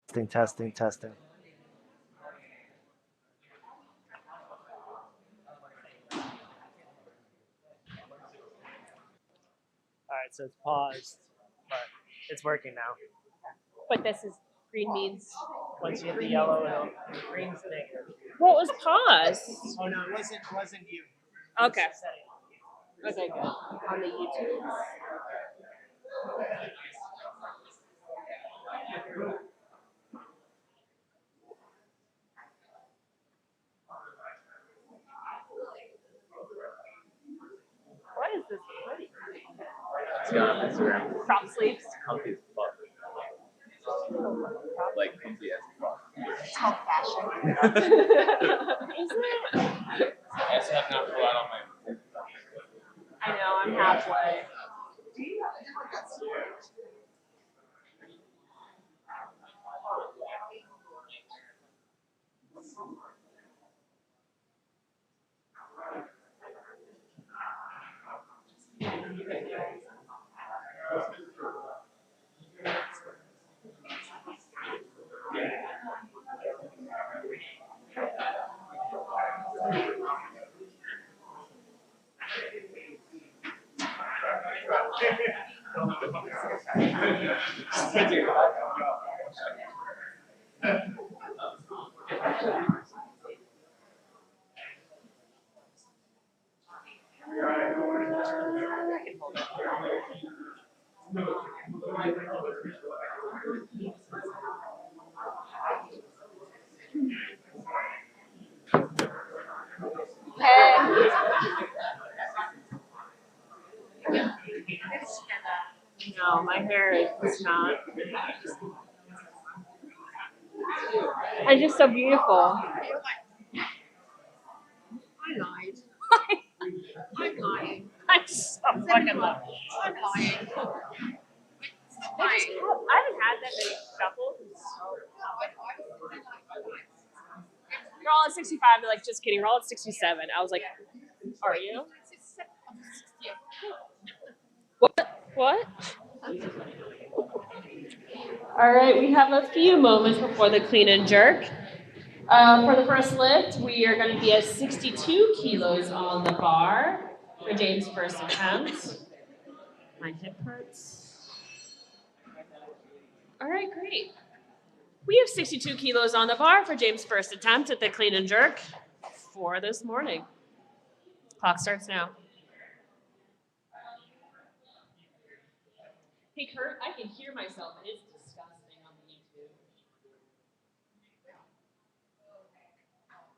Testing, testing, testing. All right, so it's paused, but it's working now. But this is green means. Once you hit the yellow, green's negative. What was pause? Oh no, it wasn't you. Okay. Okay, good. On the YouTube. What is this hoodie? It's got on Instagram. Crop sleeves. Comfy as fuck. Like comfy as fuck. It's called fashion. Is it? I also have not pulled out all my. I know, I'm halfway. I can hold it. Hey. No, my hair is not. It's just so beautiful. I lied. I'm lying. I'm so fucking love. I'm lying. I haven't had that many shuffles in so long. You're all at 65. They're like, just kidding. We're all at 67. I was like, are you? What? What? All right, we have a few moments before the clean and jerk. For the first lift, we are going to be at 62 kilos on the bar for James' first attempt. My hip hurts. All right, great. We have 62 kilos on the bar for James' first attempt at the clean and jerk for this morning. Clock starts now. Hey, Kurt, I can hear myself. It is disgusting on the YouTube.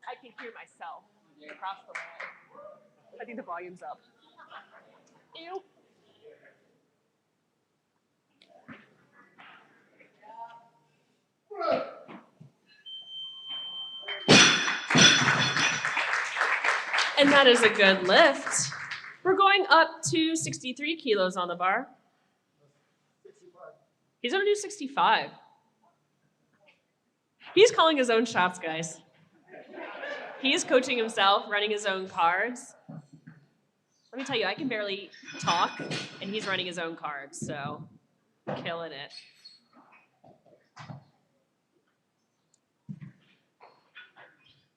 I can hear myself across the way. I think the volume's up. Ew. And that is a good lift. We're going up to 63 kilos on the bar. He's gonna do 65. He's calling his own shots, guys. He's coaching himself, running his own cards. Let me tell you, I can barely talk, and he's running his own cards, so killing it.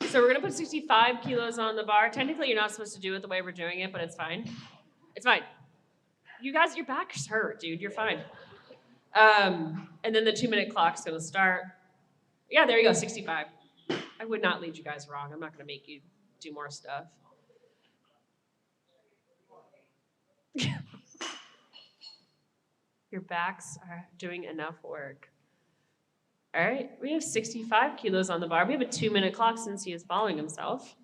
So we're gonna put 65 kilos on the bar. Technically, you're not supposed to do it the way we're doing it, but it's fine. It's fine. You guys, your back's hurt, dude. You're fine. And then the 2-minute clock's gonna start. Yeah, there you go, 65. I would not lead you guys wrong. I'm not gonna make you do more stuff. Your backs are doing enough work. All right, we have 65 kilos on the bar. We have a 2-minute clock since he is following himself.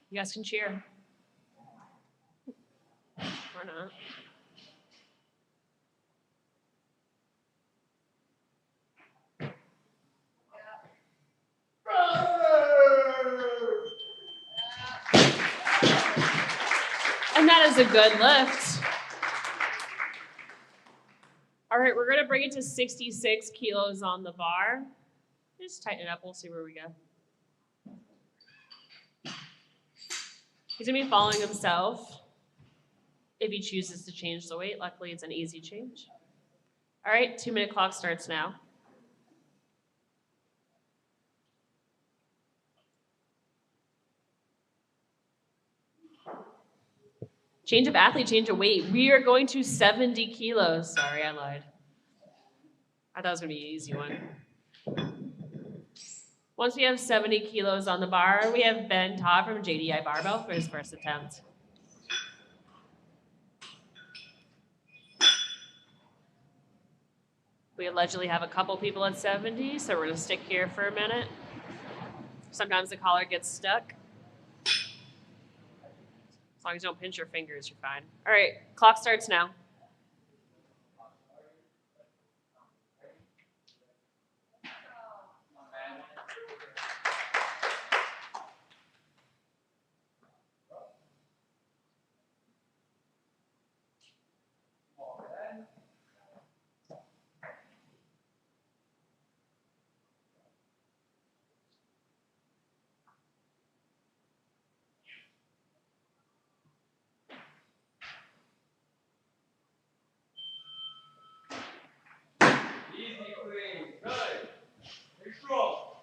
You guys can cheer. Or not. And that is a good lift. All right, we're gonna bring it to 66 kilos on the bar. Just tighten it up, we'll see where we go. He's gonna be following himself if he chooses to change the weight. Luckily, it's an easy change. All right, 2-minute clock starts now. Change of athlete, change of weight. We are going to 70 kilos. Sorry, I lied. I thought it was gonna be an easy one. Once we have 70 kilos on the bar, we have Ben Todd from JDI Barbell for his first attempt. We allegedly have a couple people at 70, so we're gonna stick here for a minute. Sometimes the collar gets stuck. As long as you don't pinch your fingers, you're fine. All right, clock starts now. Easy, clean, good. Control.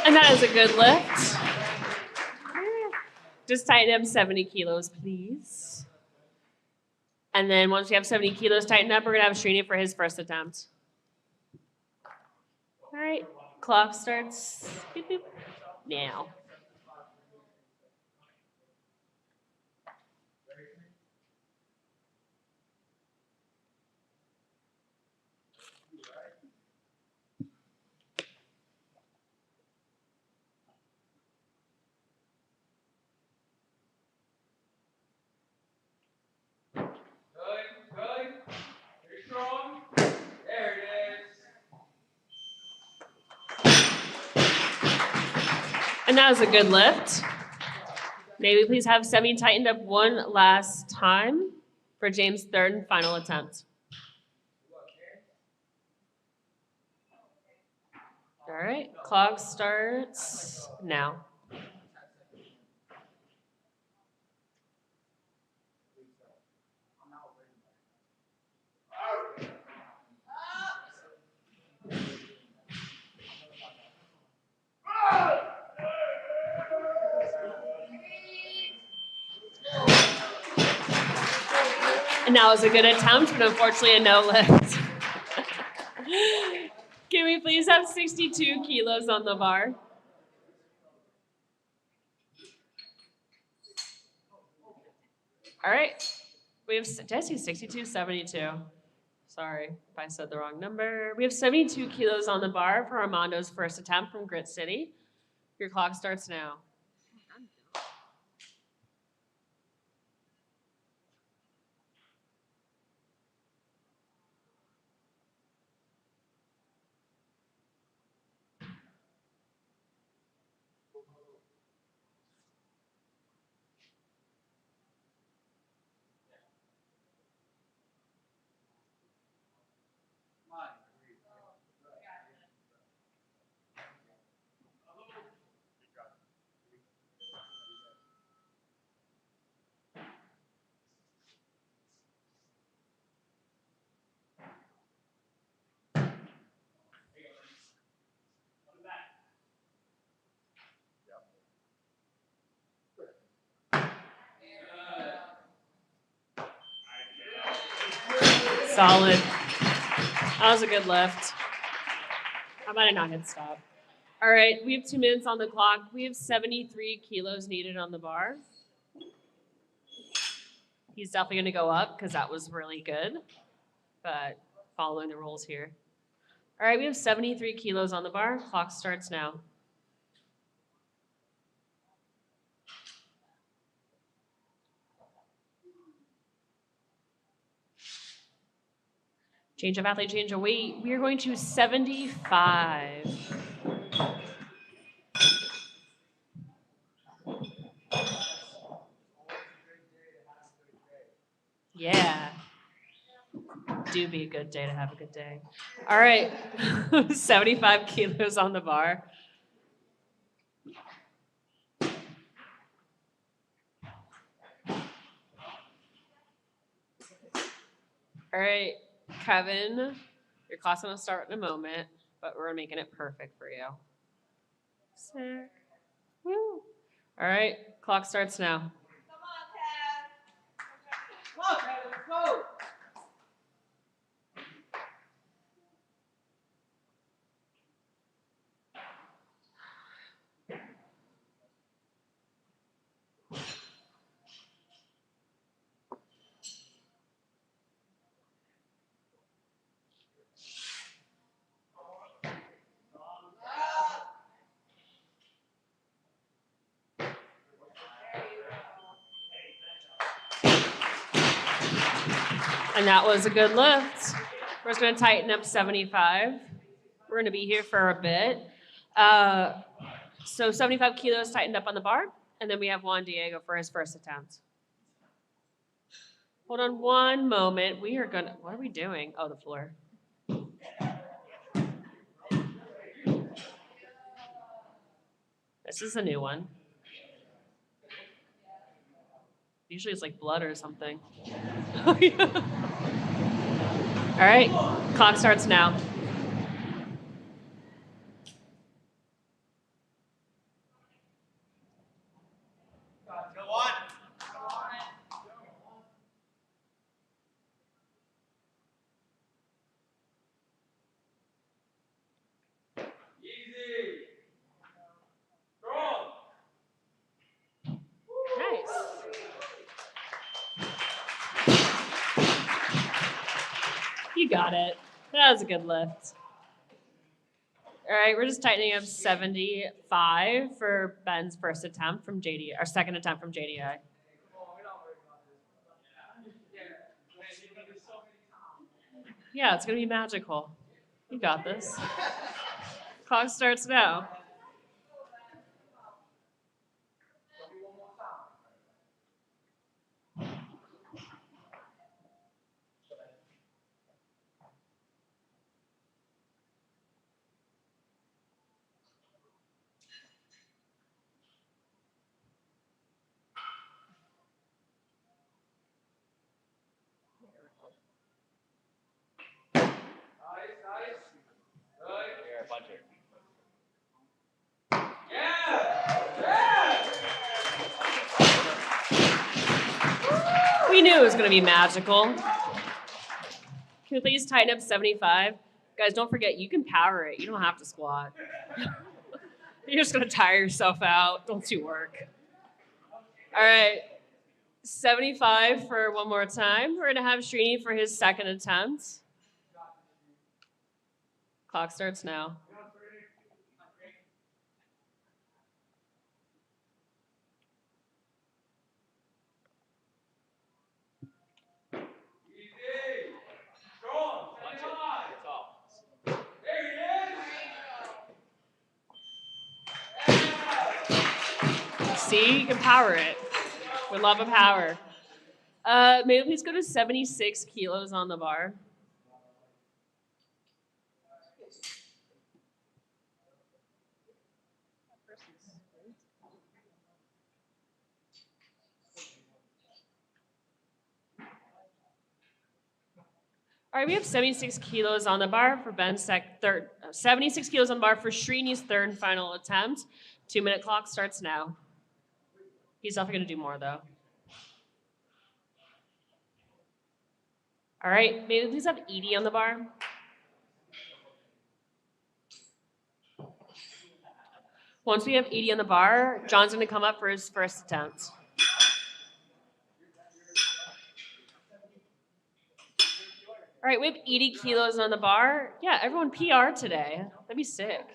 And that is a good lift. Just tighten up 70 kilos, please. And then once we have 70 kilos tightened up, we're gonna have Srini for his first attempt. All right, clock starts beep, beep, now. Good, good. Very strong. There it is. And that was a good lift. May we please have 70 tightened up one last time for James' third and final attempt. All right, clock starts now. And that was a good attempt, but unfortunately a no lift. Can we please have 62 kilos on the bar? All right. We have, did I say 62? 72. Sorry if I said the wrong number. We have 72 kilos on the bar for Armando's first attempt from Grit City. Your clock starts now. Solid. That was a good lift. I might have not hit stop. All right, we have 2 minutes on the clock. We have 73 kilos needed on the bar. He's definitely going to go up because that was really good, but following the rules here. All right, we have 73 kilos on the bar. Clock starts now. Change of athlete, change of weight. We are going to 75. Yeah. Do be a good day to have a good day. All right, 75 kilos on the bar. All right, Kevin, your class is gonna start in a moment, but we're making it perfect for you. Sick. Woo. All right, clock starts now. Come on, Ted, let's go. And that was a good lift. We're just gonna tighten up 75. We're gonna be here for a bit. So 75 kilos tightened up on the bar, and then we have Juan Diego for his first attempt. Hold on one moment. We are gonna, what are we doing? Oh, the floor. This is a new one. Usually it's like blood or something. All right, clock starts now. Go on. Easy. Strong. Nice. You got it. That was a good lift. All right, we're just tightening up 75 for Ben's first attempt from JD, our second attempt from JDI. Yeah, it's gonna be magical. You got this. Clock starts now. Nice. Good. Yeah. We knew it was gonna be magical. Can we please tighten up 75? Guys, don't forget, you can power it. You don't have to squat. You're just gonna tire yourself out. Don't do work. All right, 75 for one more time. We're gonna have Srini for his second attempt. Clock starts now. Easy. Strong. Stay high. There it is. See, you can power it. We love a power. Maybe please go to 76 kilos on the bar. All right, we have 76 kilos on the bar for Ben's third. 76 kilos on the bar for Srini's third and final attempt. 2-minute clock starts now. He's definitely gonna do more though. All right, maybe please have Edie on the bar. Once we have Edie on the bar, John's gonna come up for his first attempt. All right, we have 80 kilos on the bar. Yeah, everyone PR today. That'd be sick.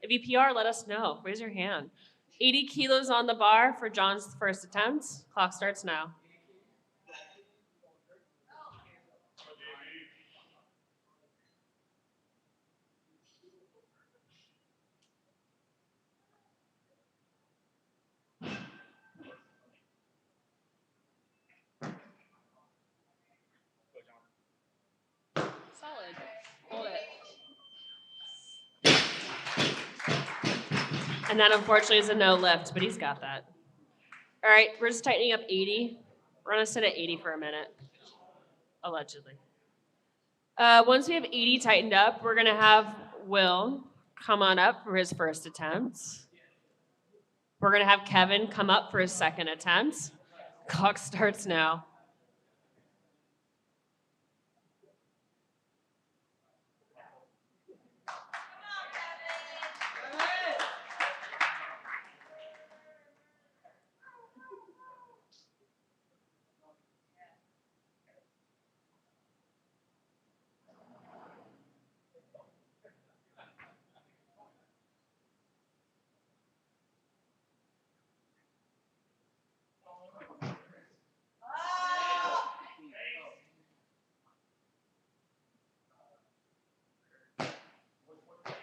If you PR, let us know. Raise your hand. 80 kilos on the bar for John's first attempt. Clock starts now. Solid. Hold it. And that unfortunately is a no lift, but he's got that. All right, we're just tightening up 80. We're gonna sit at 80 for a minute, allegedly. Once we have 80 tightened up, we're gonna have Will come on up for his first attempt. We're gonna have Kevin come up for his second attempt. Clock starts now.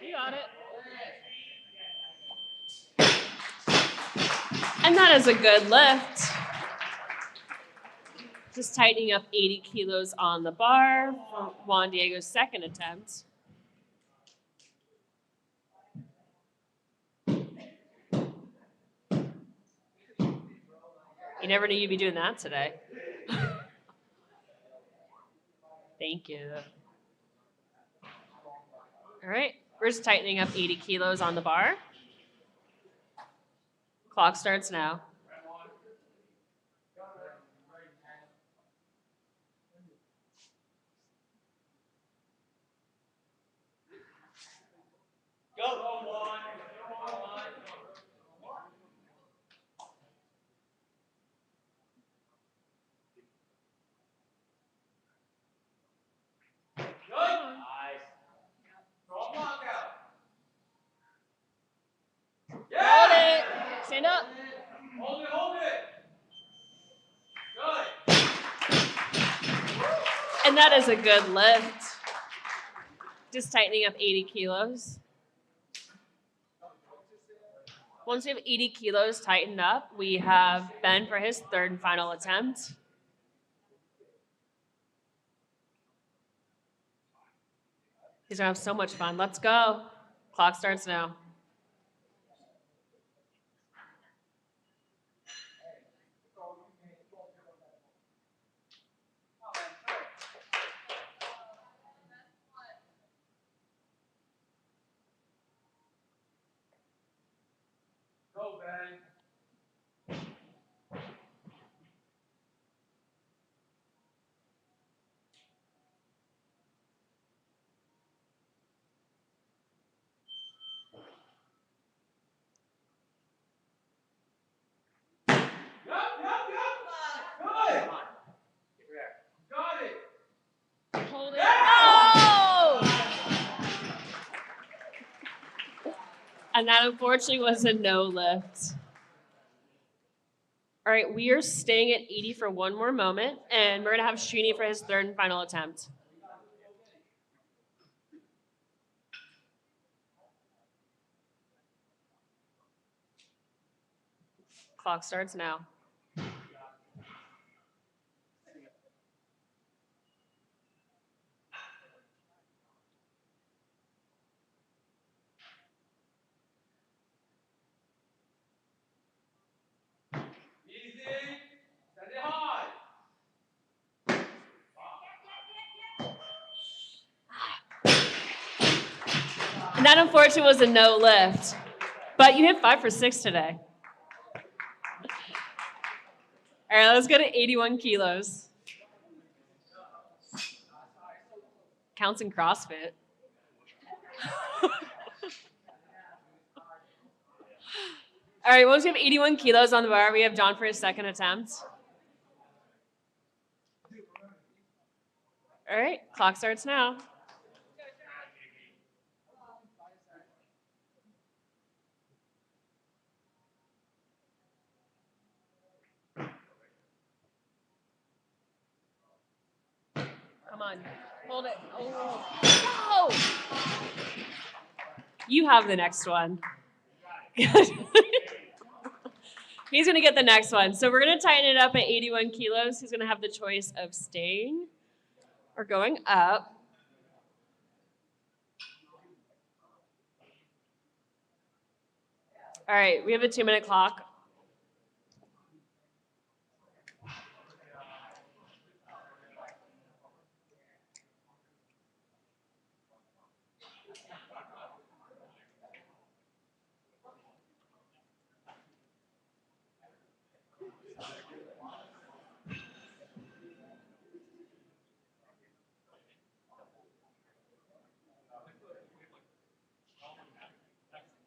You got it. And that is a good lift. Just tightening up 80 kilos on the bar for Juan Diego's second attempt. You never knew you'd be doing that today. Thank you. All right, we're just tightening up 80 kilos on the bar. Clock starts now. Hold it. Stand up. Hold it. Good. And that is a good lift. Just tightening up 80 kilos. Once we have 80 kilos tightened up, we have Ben for his third and final attempt. He's gonna have so much fun. Let's go. Clock starts now. Go, Ben. Good. Got it. Hold it. Oh! And that unfortunately was a no lift. All right, we are staying at 80 for one more moment, and we're gonna have Srini for his third and final attempt. Clock starts now. Easy. Send it high. And that unfortunately was a no lift, but you hit 5 for 6 today. All right, let's go to 81 kilos. Counts in CrossFit. All right, once we have 81 kilos on the bar, we have John for his second attempt. All right, clock starts now. Come on, hold it. Oh, no! You have the next one. He's gonna get the next one. So we're gonna tighten it up at 81 kilos. He's gonna have the choice of staying or going up. All right, we have a 2-minute clock.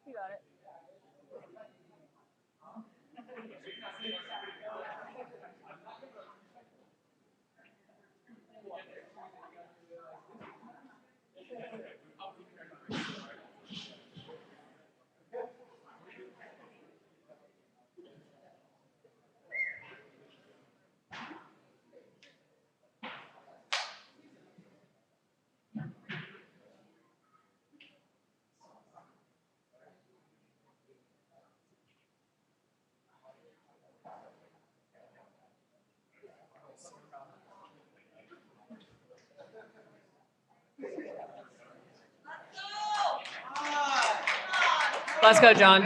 You got it. Let's go, John.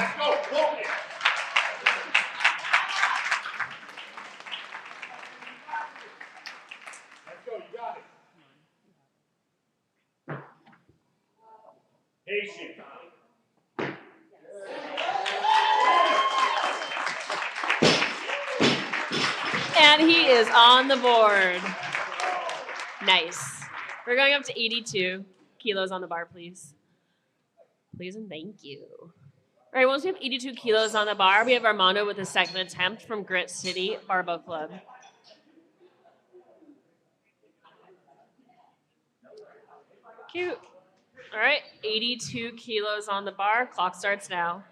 Patient. And he is on the board. Nice. We're going up to 82 kilos on the bar, please. Please and thank you. All right, once we have 82 kilos on the bar, we have Armando with a second attempt from Grit City Barbell Club. Cute. All right, 82 kilos on the bar. Clock starts now.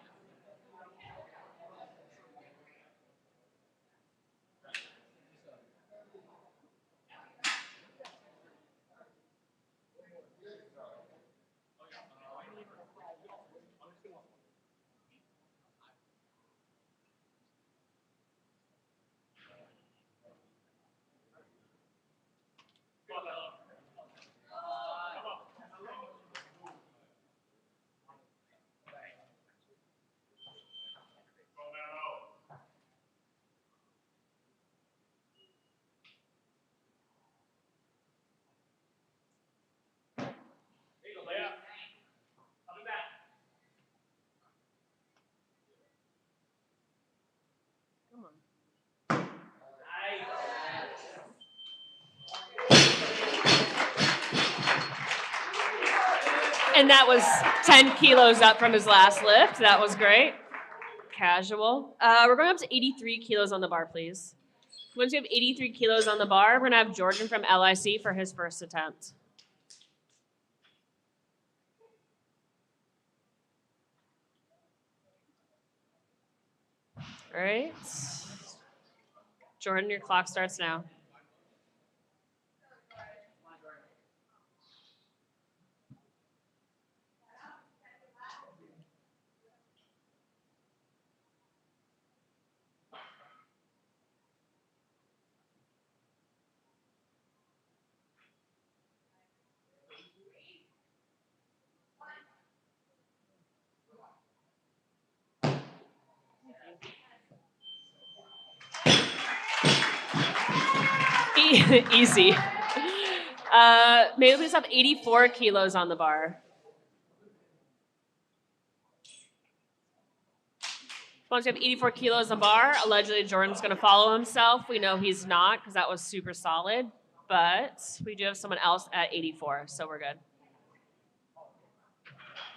And that was 10 kilos up from his last lift. That was great. Casual. We're going up to 83 kilos on the bar, please. Once you have 83 kilos on the bar, we're going to have Jordan from LIC for his first attempt. All right. Jordan, your clock starts now. Easy. Maybe please have 84 kilos on the bar. Once you have 84 kilos on the bar, allegedly Jordan's going to follow himself. We know he's not because that was super solid, but we do have someone else at 84, so we're good.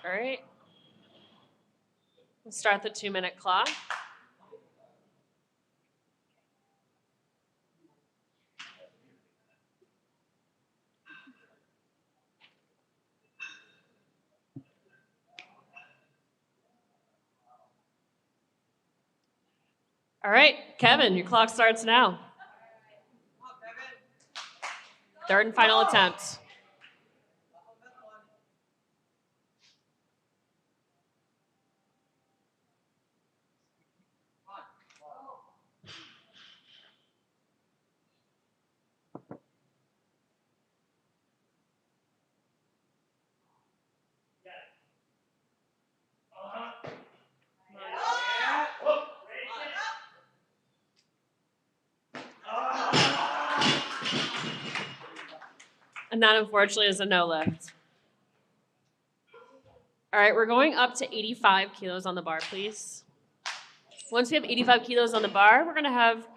All right. Let's start the 2-minute clock. All right, Kevin, your clock starts now. Third and final attempt. And that, unfortunately, is a no lift. All right, we're going up to 85 kilos on the bar, please. Once we have 85 kilos on the bar, we're going to have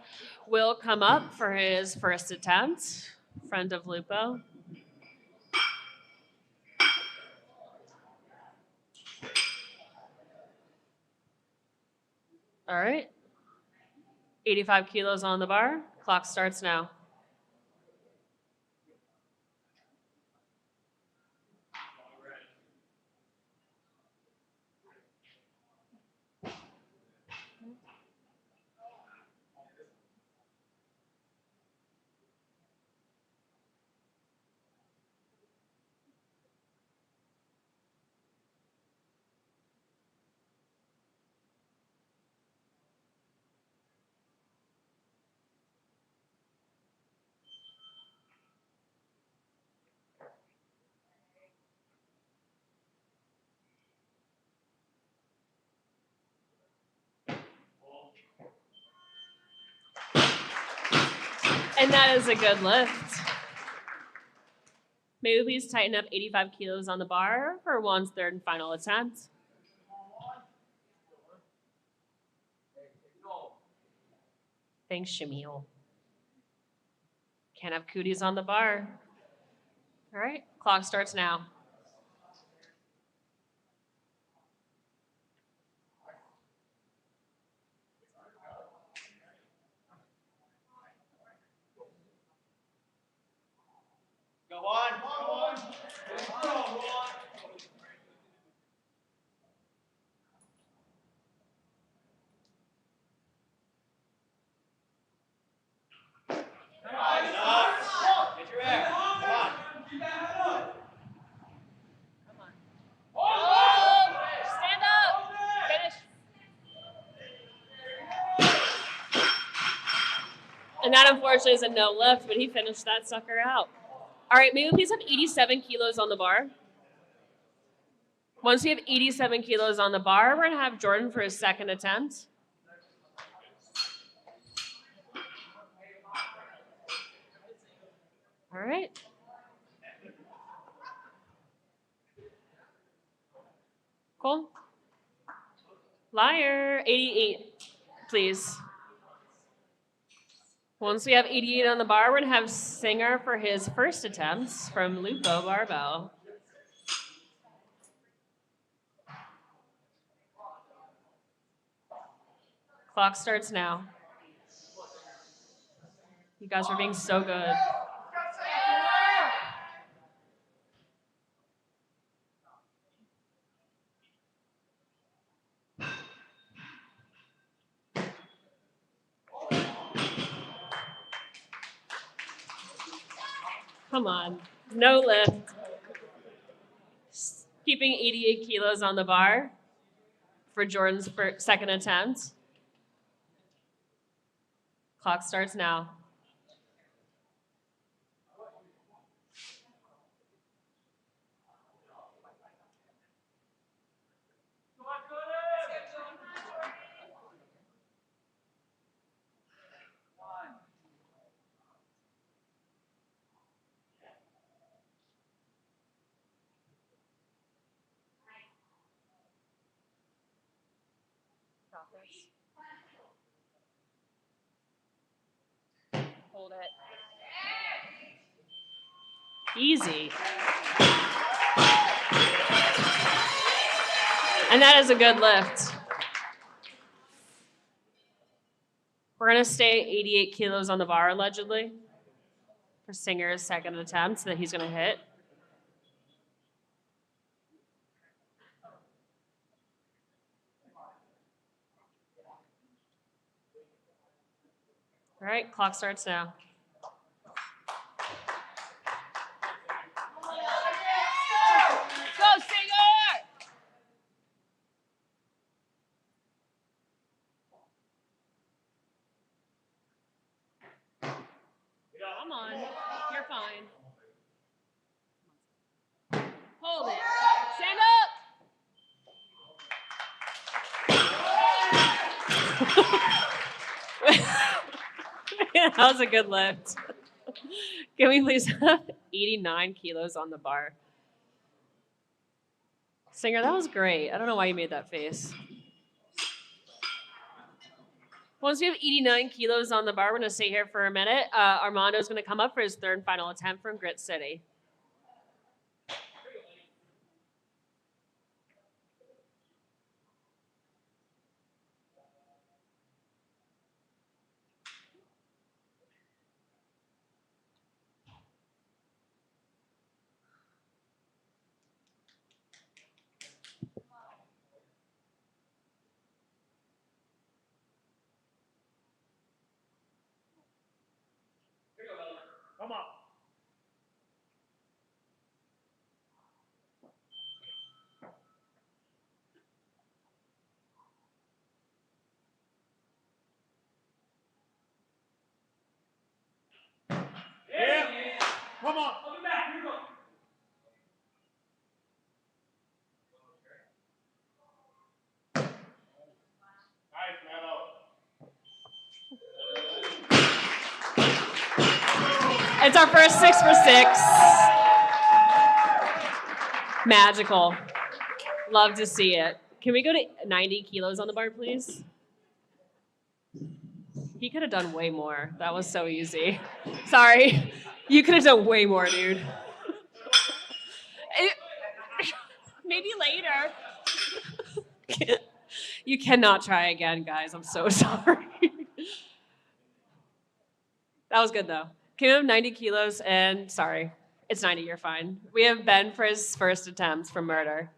Will come up for his first attempt, friend of Lupo. All right. 85 kilos on the bar. Clock starts now. And that is a good lift. Maybe please tighten up 85 kilos on the bar for Juan's third and final attempt. Thanks, Shamil. Can't have cooties on the bar. All right, clock starts now. Go on. Go on. Get your air. Come on. Keep that head up. Stand up. Finish. And that, unfortunately, is a no lift, but he finished that sucker out. All right, maybe please have 87 kilos on the bar. Once we have 87 kilos on the bar, we're going to have Jordan for his second attempt. All right. Cool. Liar, 88, please. Once we have 88 on the bar, we're going to have Singer for his first attempts from Lupo Barbell. Clock starts now. You guys are being so good. Come on, no lift. Keeping 88 kilos on the bar for Jordan's second attempt. Clock starts now. Hold it. Easy. And that is a good lift. We're going to stay 88 kilos on the bar, allegedly, for Singer's second attempt that he's going to hit. All right, clock starts now. Go, Singer! Come on, you're fine. Hold it. Stand up. That was a good lift. Can we please have 89 kilos on the bar? Singer, that was great. I don't know why you made that face. Once we have 89 kilos on the bar, we're going to stay here for a minute. Armando's going to come up for his third and final attempt from Grit City. Come on. Yeah. Come on. I'll be back. Here we go. Nice, Mello. It's our first 6 for 6. Magical. Love to see it. Can we go to 90 kilos on the bar, please? He could have done way more. That was so easy. Sorry. You could have done way more, dude. Maybe later. You cannot try again, guys. I'm so sorry. That was good, though. Can we have 90 kilos? And sorry, it's 90. You're fine. We have Ben for his first attempt for murder.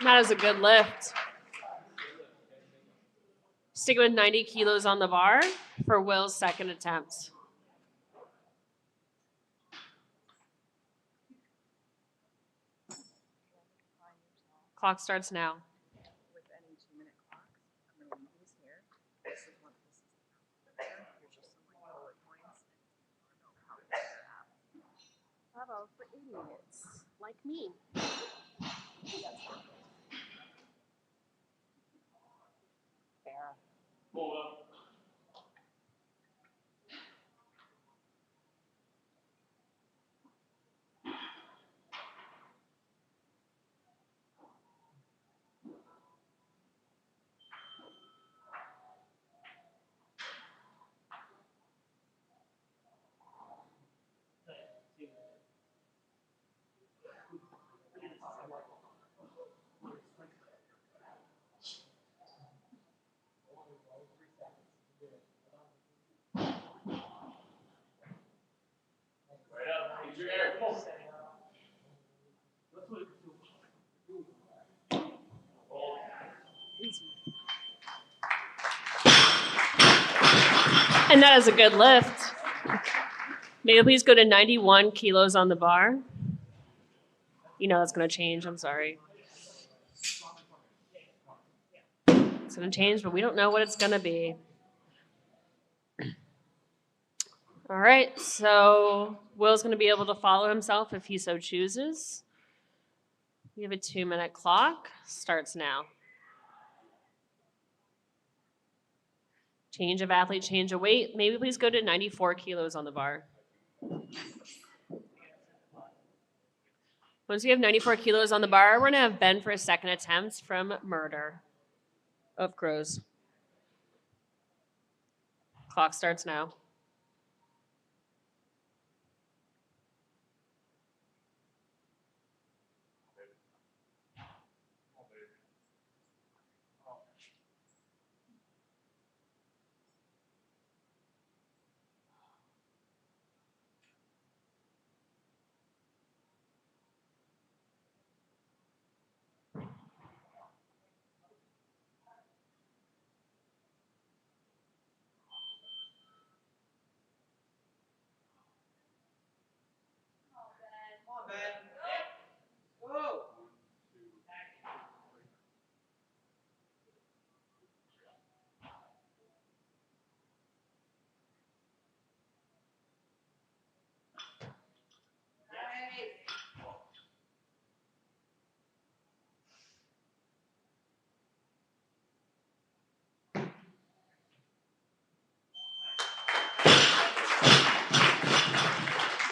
That is a good lift. Sticking with 90 kilos on the bar for Will's second attempt. Clock starts now. With any 2-minute clocks, I'm going to use here. This is what this is. Here's just some like bullet points, and you know how to figure it out. Bravo for idiots like me. Fair. Hold up. Right up. Use your air. Come on. And that is a good lift. May you please go to 91 kilos on the bar? You know that's going to change. I'm sorry. It's going to change, but we don't know what it's going to be. All right, so Will's going to be able to follow himself if he so chooses. We have a 2-minute clock. Starts now. Change of athlete, change of weight. Maybe please go to 94 kilos on the bar. Once we have 94 kilos on the bar, we're gonna have Ben for a second attempt from murder of crows. Clock starts now.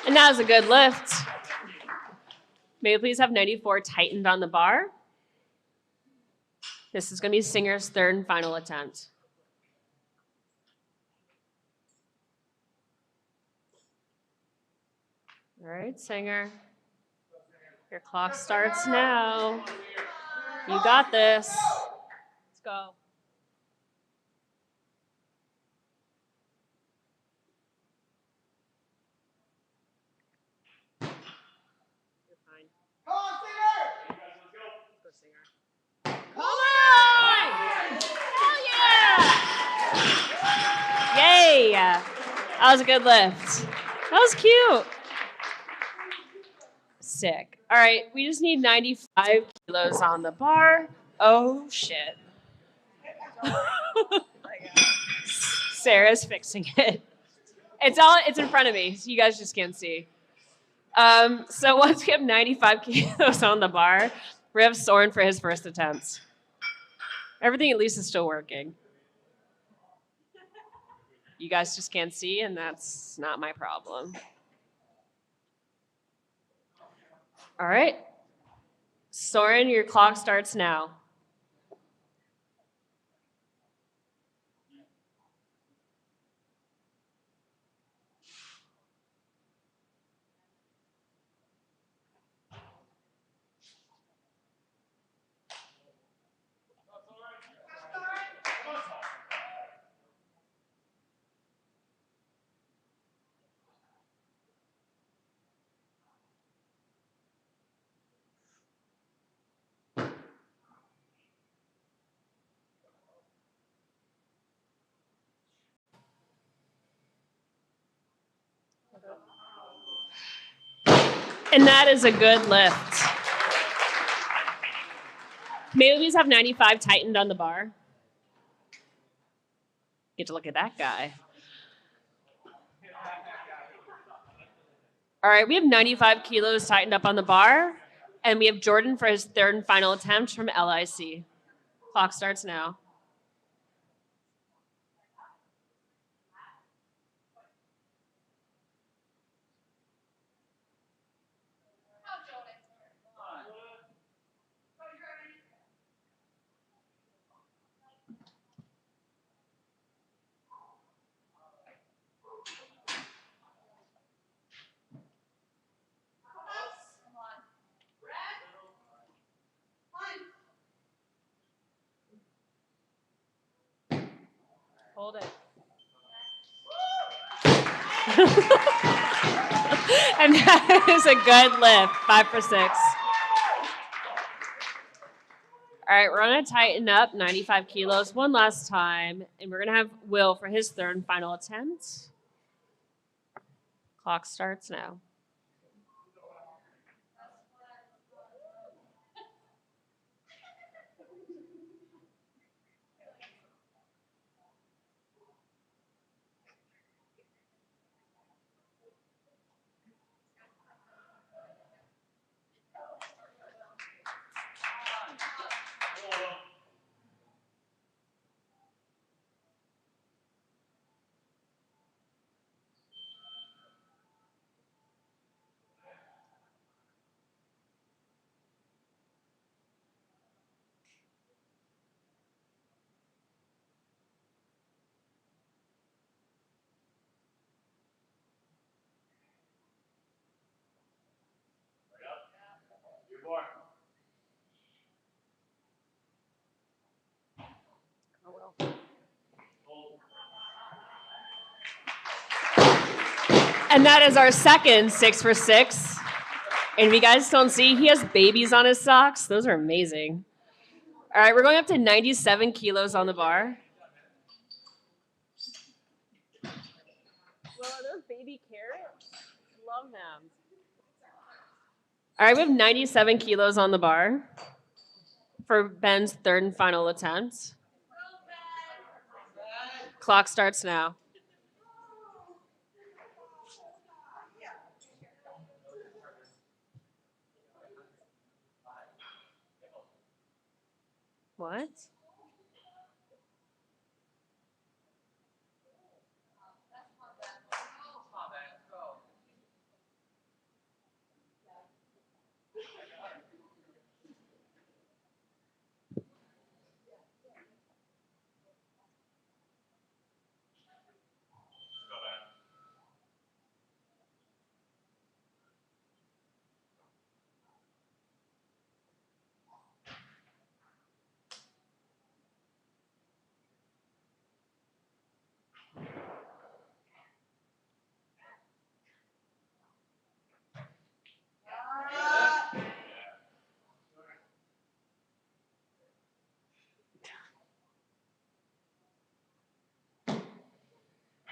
And that was a good lift. May we please have 94 tightened on the bar? This is going to be Singer's third and final attempt. All right, Singer. Your clock starts now. You got this. Let's go. You're fine. Come on, Singer! Hey, guys, let's go. Let's go, Singer. Come on! Hell yeah! Yay! That was a good lift. That was cute. Sick. All right, we just need 95 kilos on the bar. Oh, shit. Sarah's fixing it. It's in front of me, so you guys just can't see. So once we have 95 kilos on the bar, we have Soren for his first attempt. Everything at least is still working. You guys just can't see, and that's not my problem. All right. Soren, your clock starts now. And that is a good lift. Maybe we just have 95 tightened on the bar. Get to look at that guy. All right, we have 95 kilos tightened up on the bar, and we have Jordan for his third and final attempt from LIC. Clock starts now. Hold it. And that is a good lift, 5 for 6. All right, we're gonna tighten up 95 kilos one last time, and we're gonna have Will for his third and final attempt. Clock starts now. And that is our second 6 for 6. And if you guys don't see, he has babies on his socks. Those are amazing. All right, we're going up to 97 kilos on the bar. Well, are those baby carrots? Love them. All right, we have 97 kilos on the bar for Ben's third and final attempt. Clock starts now. What?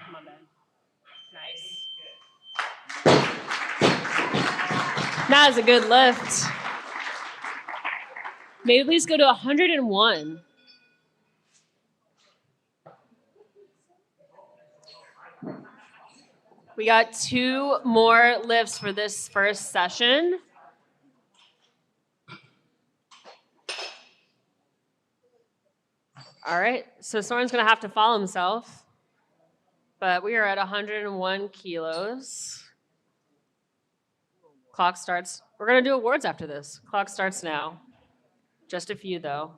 Come on, Ben. Nice. That is a good lift. Maybe please go to 101. We got 2 more lifts for this first session. All right, so Soren's gonna have to follow himself, but we are at 101 kilos. Clock starts. We're gonna do awards after this. Clock starts now. Just a few though.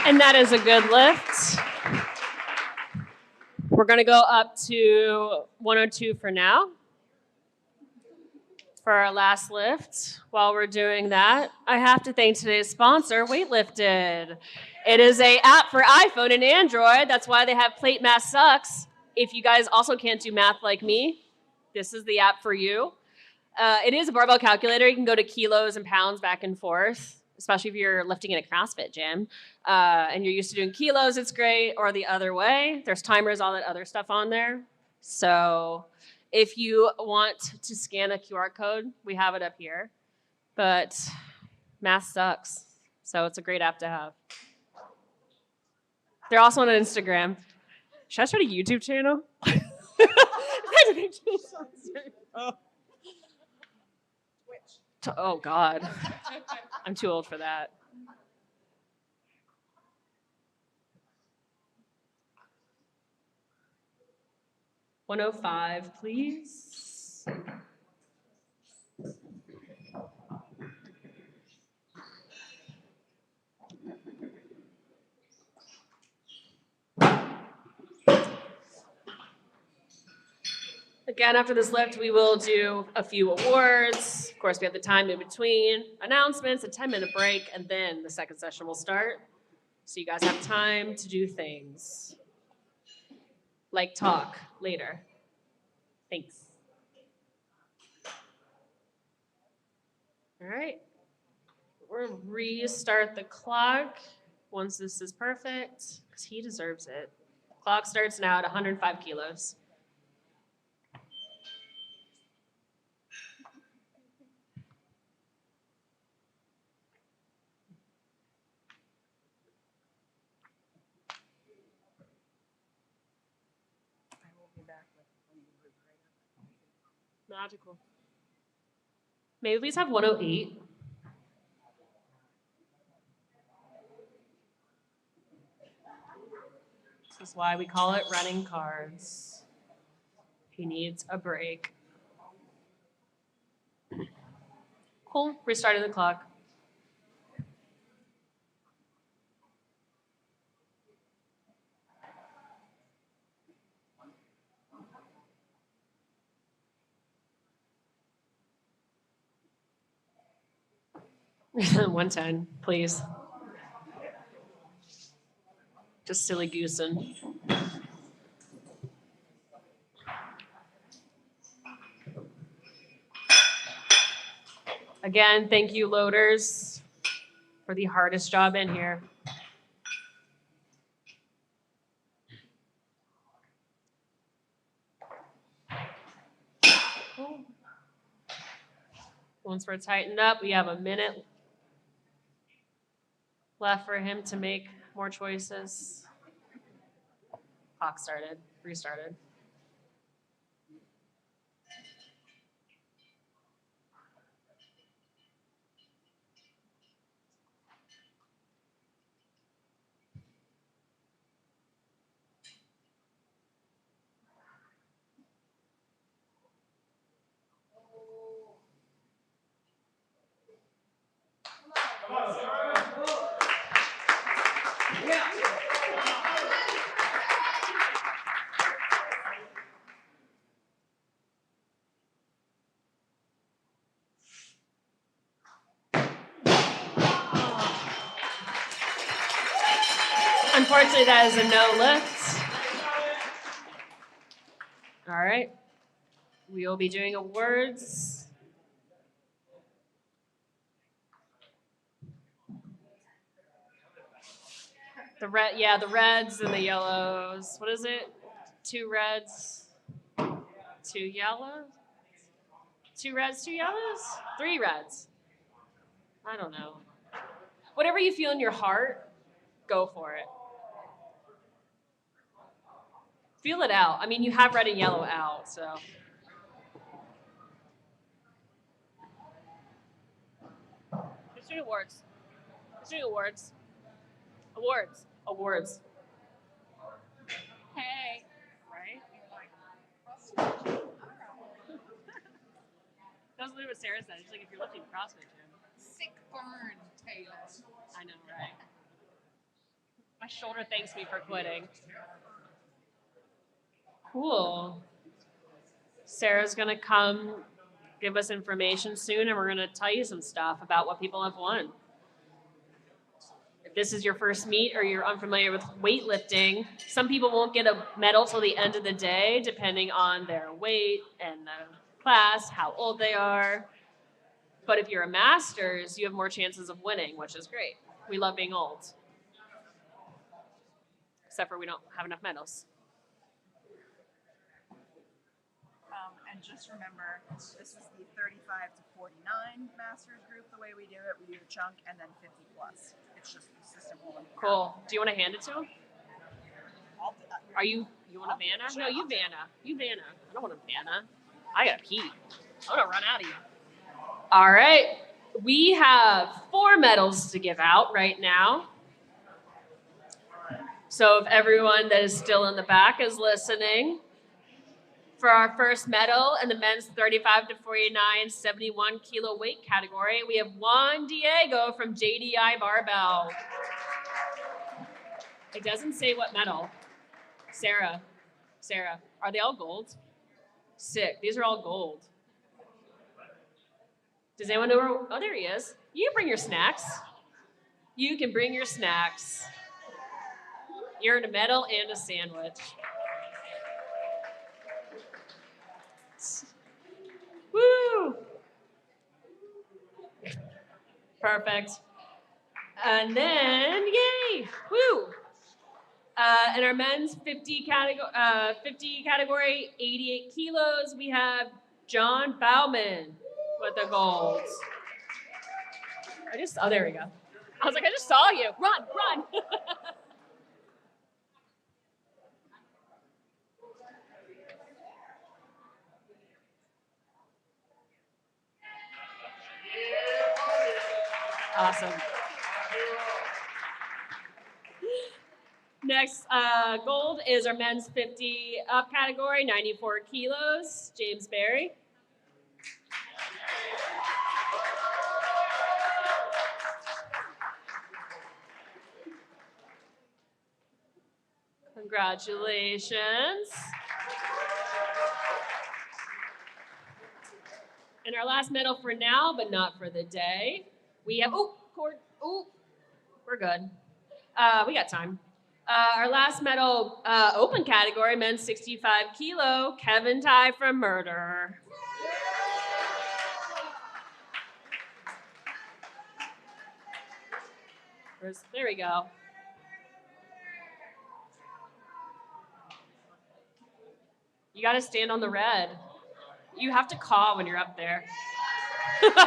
And that is a good lift. We're gonna go up to 102 for now. For our last lift. While we're doing that, I have to thank today's sponsor, Weightlifted. It is an app for iPhone and Android. That's why they have Plate Math Sucks. If you guys also can't do math like me, this is the app for you. It is a barbell calculator. You can go to kilos and pounds back and forth, especially if you're lifting in a CrossFit gym and you're used to doing kilos, it's great, or the other way. There's timers, all that other stuff on there. So if you want to scan a QR code, we have it up here. But math sucks, so it's a great app to have. They're also on Instagram. Should I start a YouTube channel? Oh, God. I'm too old for that. $105, please. Again, after this lift, we will do a few awards. Of course, we have the time in between, announcements, a 10-minute break, and then the second session will start. So you guys have time to do things like talk later. Thanks. All right. We'll restart the clock once this is perfect, because he deserves it. Clock starts now at 105 kilos. I will be back with when you was right Magical. Maybe we have 108. This is why we call it running cards. He needs a break. Cool. Restarting the clock. $110, please. Just silly goosing. Again, thank you, loaders, for the hardest job in here. Cool. Once we're tightened up, we have a minute left for him to make more choices. Clock started, restarted. Unfortunately, that is a no lift. All right. We will be doing awards. The reds and the yellows. What is it? 2 reds, 2 yellows? 2 reds, 2 yellows? 3 reds. I don't know. Whatever you feel in your heart, go for it. Feel it out. I mean, you have red and yellow out, so. Who's doing awards? Who's doing awards? Awards. Awards. Hey. Right? That's literally what Sarah said. She's like, if you're lifting CrossFit gym. Sick burn, Taylor. I know, right? My shoulder thanks me for quitting. Cool. Sarah's going to come give us information soon, and we're going to tell you some stuff about what people have won. If this is your first meet or you're unfamiliar with weightlifting, some people won't get a medal till the end of the day, depending on their weight and the class, how old they are. But if you're a master's, you have more chances of winning, which is great. We love being old. Except for we don't have enough medals. And just remember, this is the 35 to 49 masters group. The way we do it, we do the chunk and then 50 plus. It's just the system will. Cool. Do you want to hand it to him? Are you want a Vanna? Sure, No, you Vanna. You Vanna. I don't want a Vanna. I gotta pee. I'm gonna run out of you. All right. We have 4 medals to give out right now. So if everyone that is still in the back is listening, for our first medal in the men's 35 to 49, 71 kilo weight category, we have Juan Diego from JDI Barbell. It doesn't say what medal. Sarah, are they all gold? Sick. These are all gold. Does anyone know where? Oh, there he is. You can bring your snacks. You can bring your snacks. You're in a medal and a sandwich. Woo! Perfect. And then, yay! Woo! In our men's 50 category, 88 kilos, we have John Bauman with the gold. Oh, there we go. I was like, I just saw you. Run. awesome. Next, gold is our men's 50 up category, 94 kilos, James Barry. Congratulations. And our last medal for now, but not for the day, we have, we're good. We got time. Our last medal, open category, men's 65 kilo, Kevin Ty from Murder. There we go. You got to stand on the red. You have to caw when you're up there.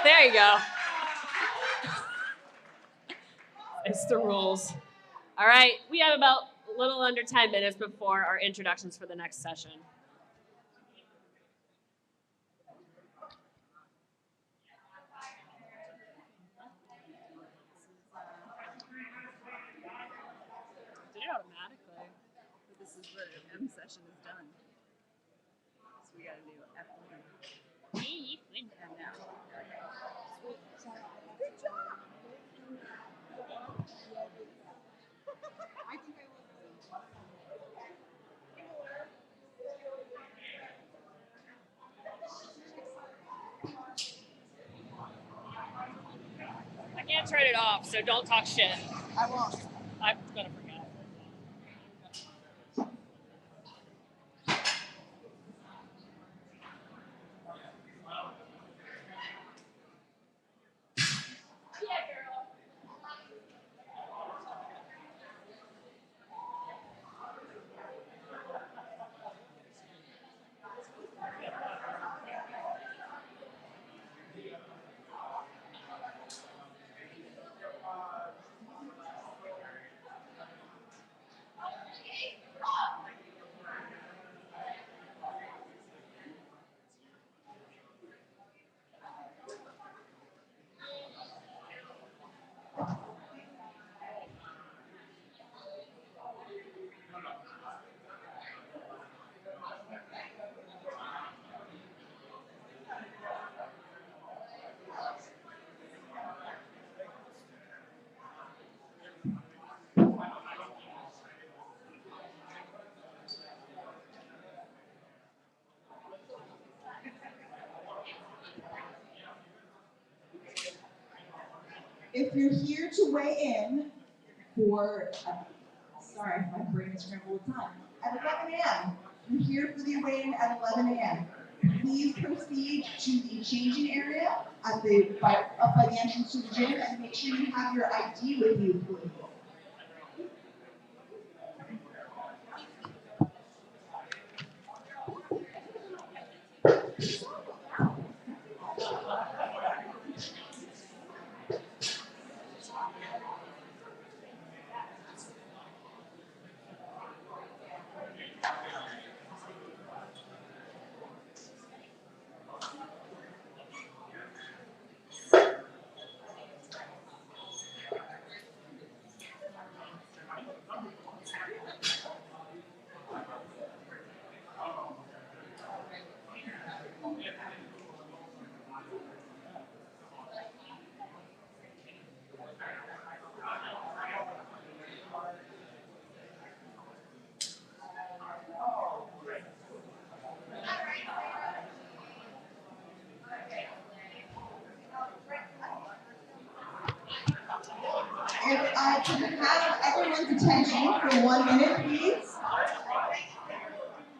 There you go. It's the rules. All right, we have about a little under 10 minutes before our introductions for the next session. Did it automatically. But this is where M session is done. So we gotta do F1. And now. Good job. I think I will. I can't turn it off, so don't talk shit. I won't. I'm gonna forget. If you're here to weigh in for, sorry, my brain is scrambled with time, at 11 a.m. You're here for the weigh-in at 11 a.m. Please proceed to the changing area at up by the entrance to the gym and make sure you have your ID with you, please. If I could have everyone's attention for 1 minute, please.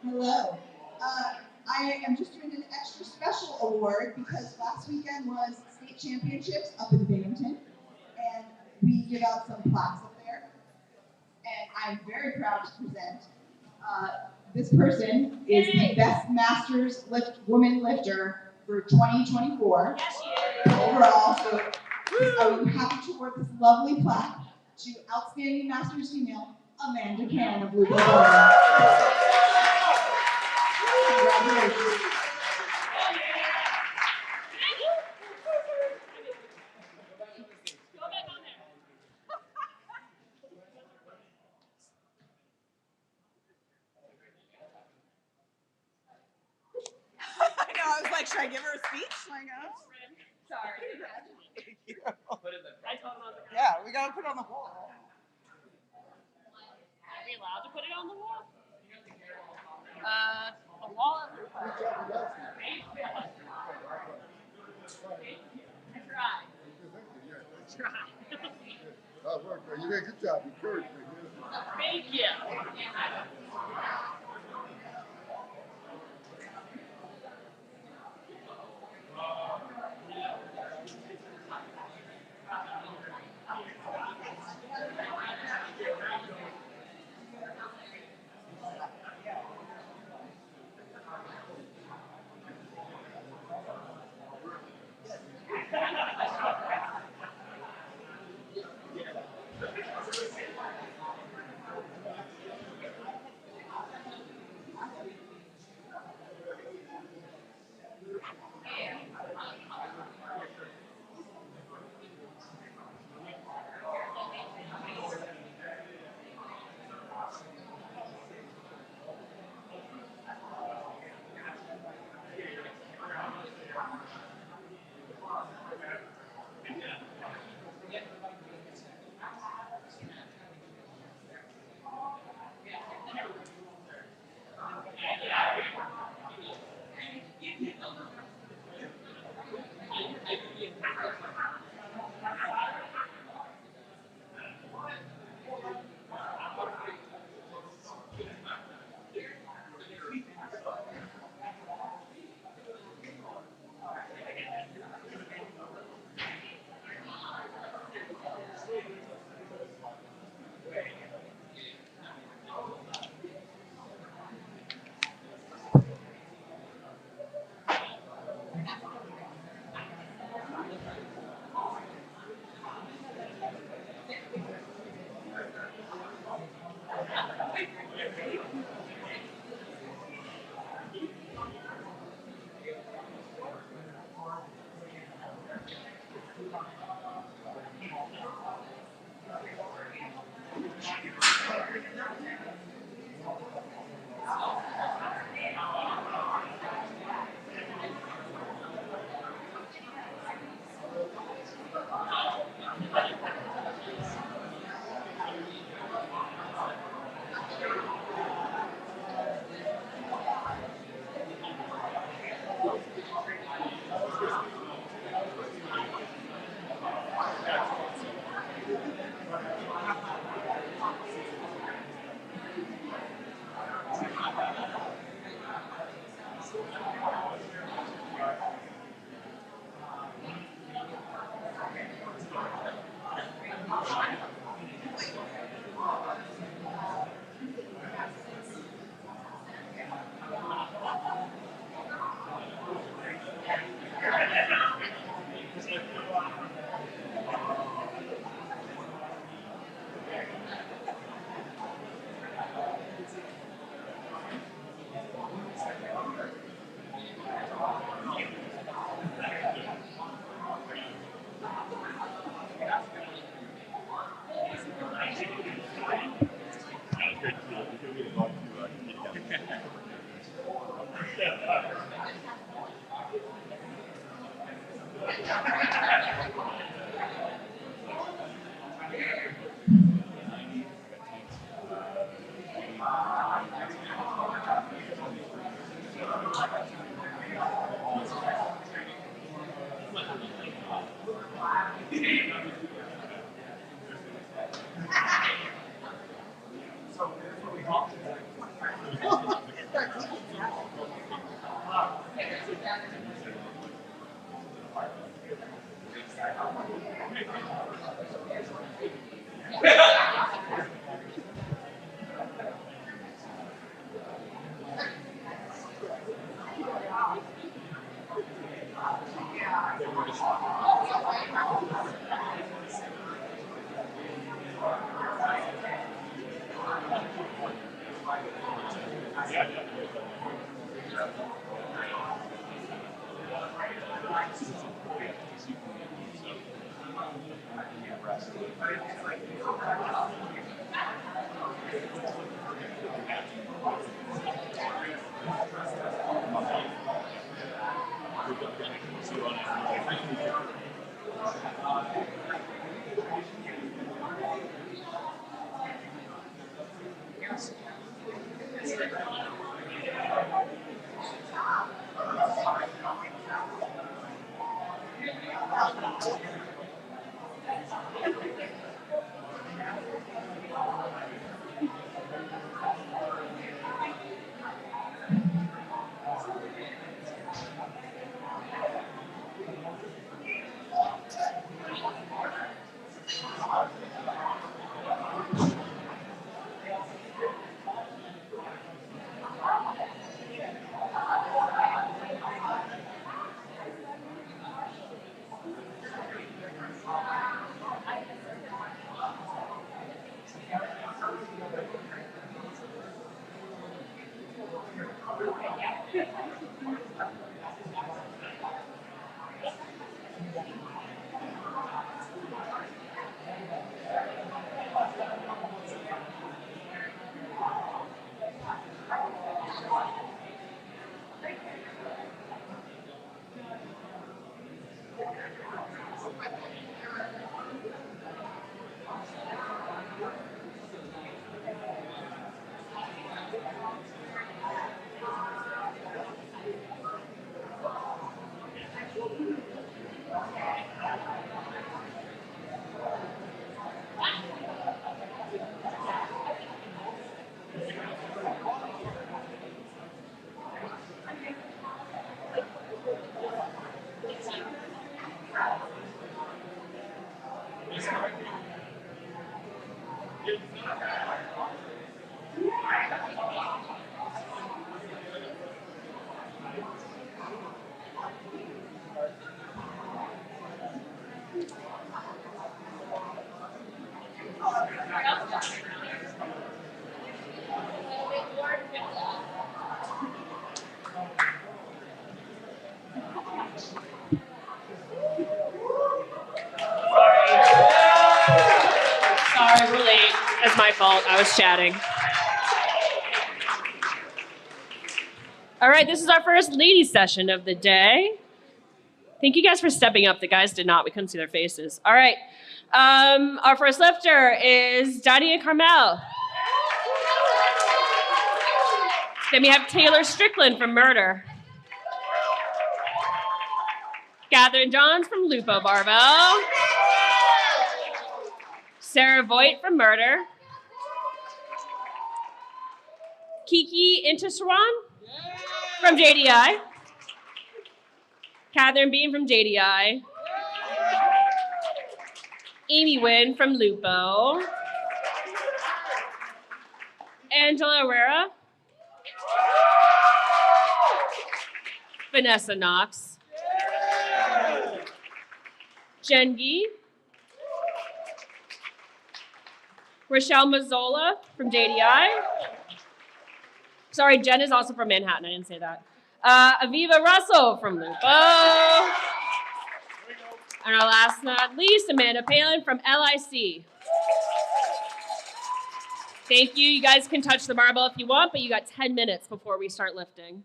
Hello. I am just doing an extra special award because last weekend was state championships up in Binghamton, and we give out some plaques up there. And I'm very proud to present this person is the best Masters woman lifter for 2024 overall. So I'm happy to award this lovely plaque to outstanding Masters female Amanda Can of Louisville. Congratulations. should I give her a speech? Like, Sorry. Thank you. I told him I was like, Yeah, we gotta put it on the wall. are we allowed to put it on the wall? A wall. I tried. Try. You did a good job. Encouraged me. Thank you. Sorry, we're late. That's my fault. I was chatting. All right, this is our first ladies session of the day. Thank you guys for stepping up. The guys did not. We couldn't see their faces. All right. Our first lifter is Dania Carmel. Then we have Taylor Strickland from Murder. Catherine Johns from Lupo Barbell. Sarah Voigt from Murder. Kiki Intiswaran from JDI. Catherine Beam from JDI. Amy Wynn from Lupo. Angela Herrera. Vanessa Knox. Jen Gee. Rochelle Mazzola from JDI. Sorry, Jen is also from Manhattan. I didn't say that. Aviva Russell from Lupo. And our last but not least, Amanda Palin from LIC. Thank you. You guys can touch the barbell if you want, but you got 10 minutes before we start lifting.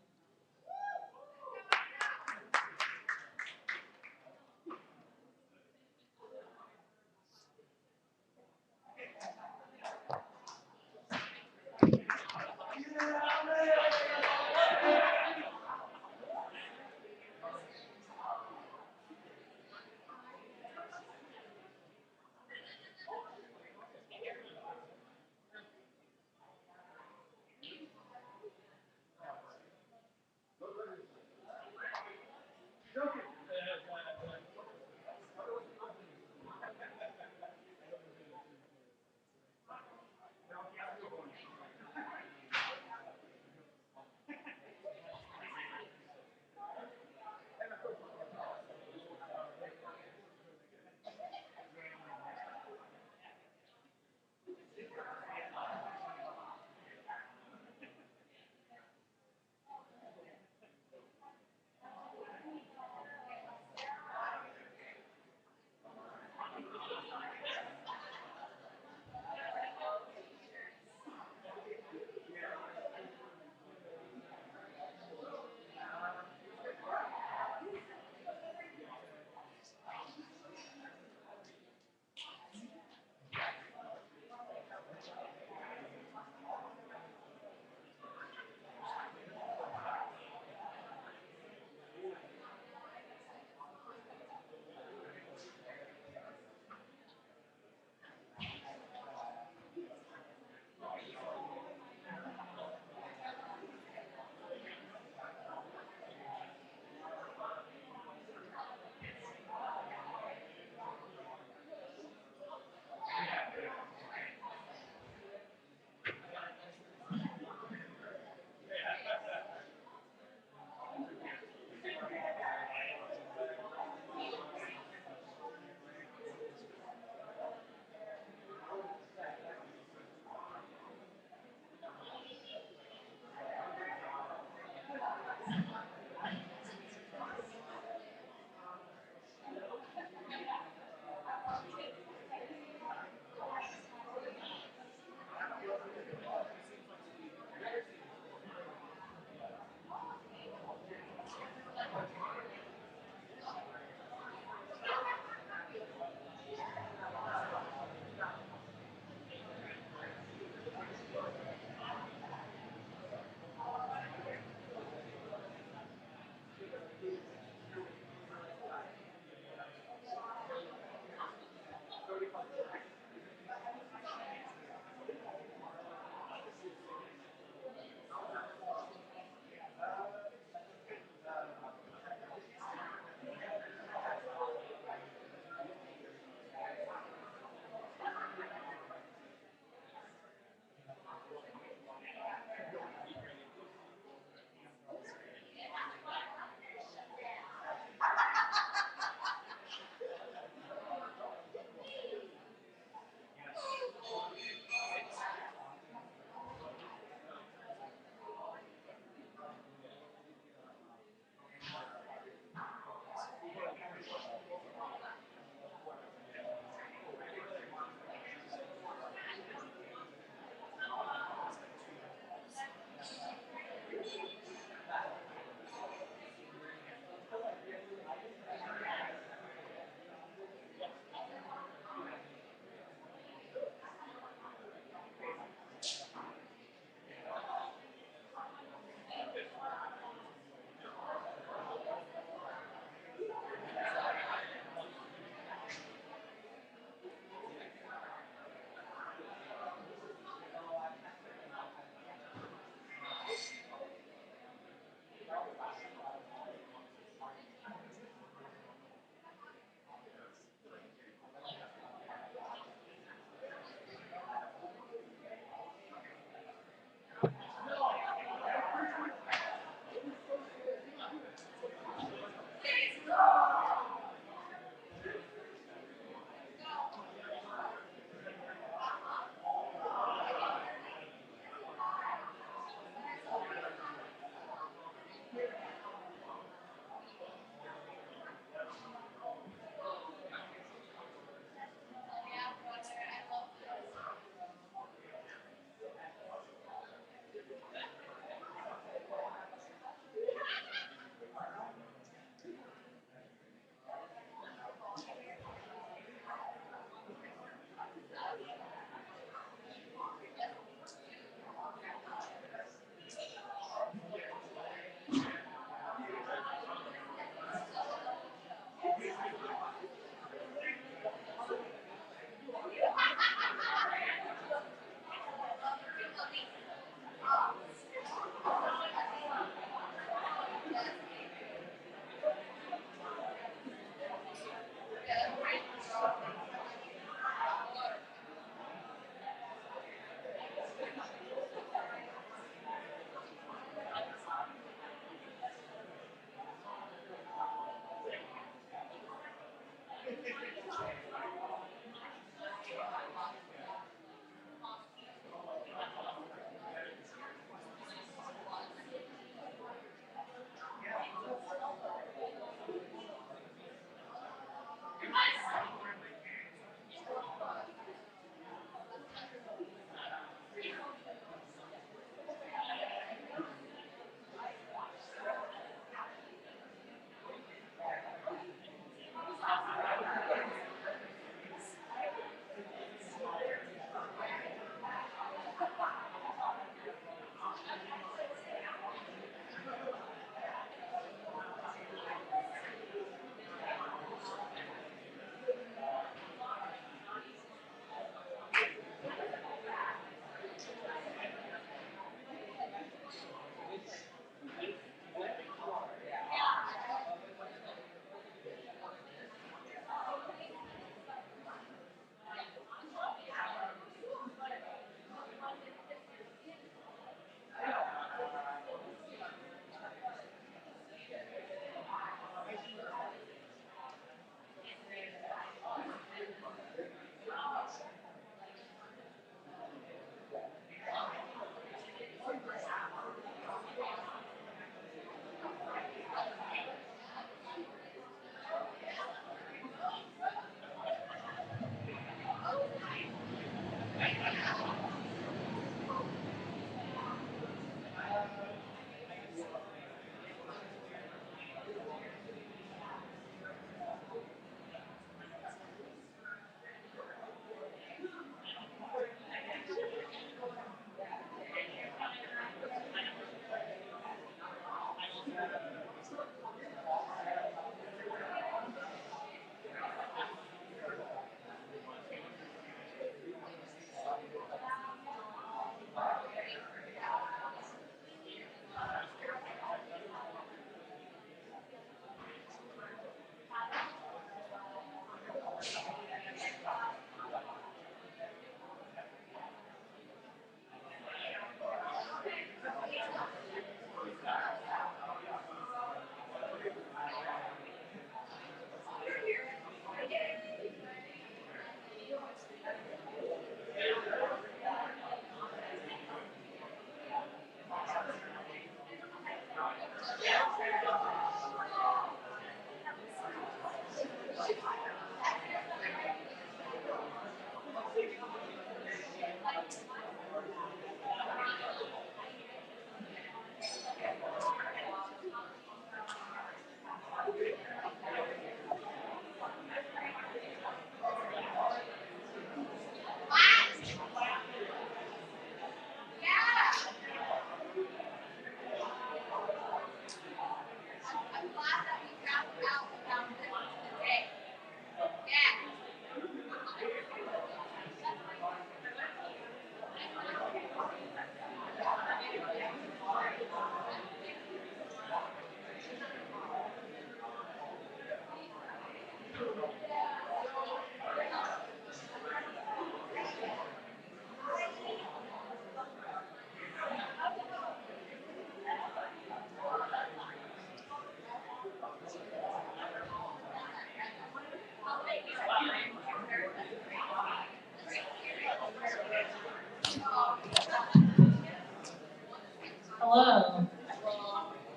Hello.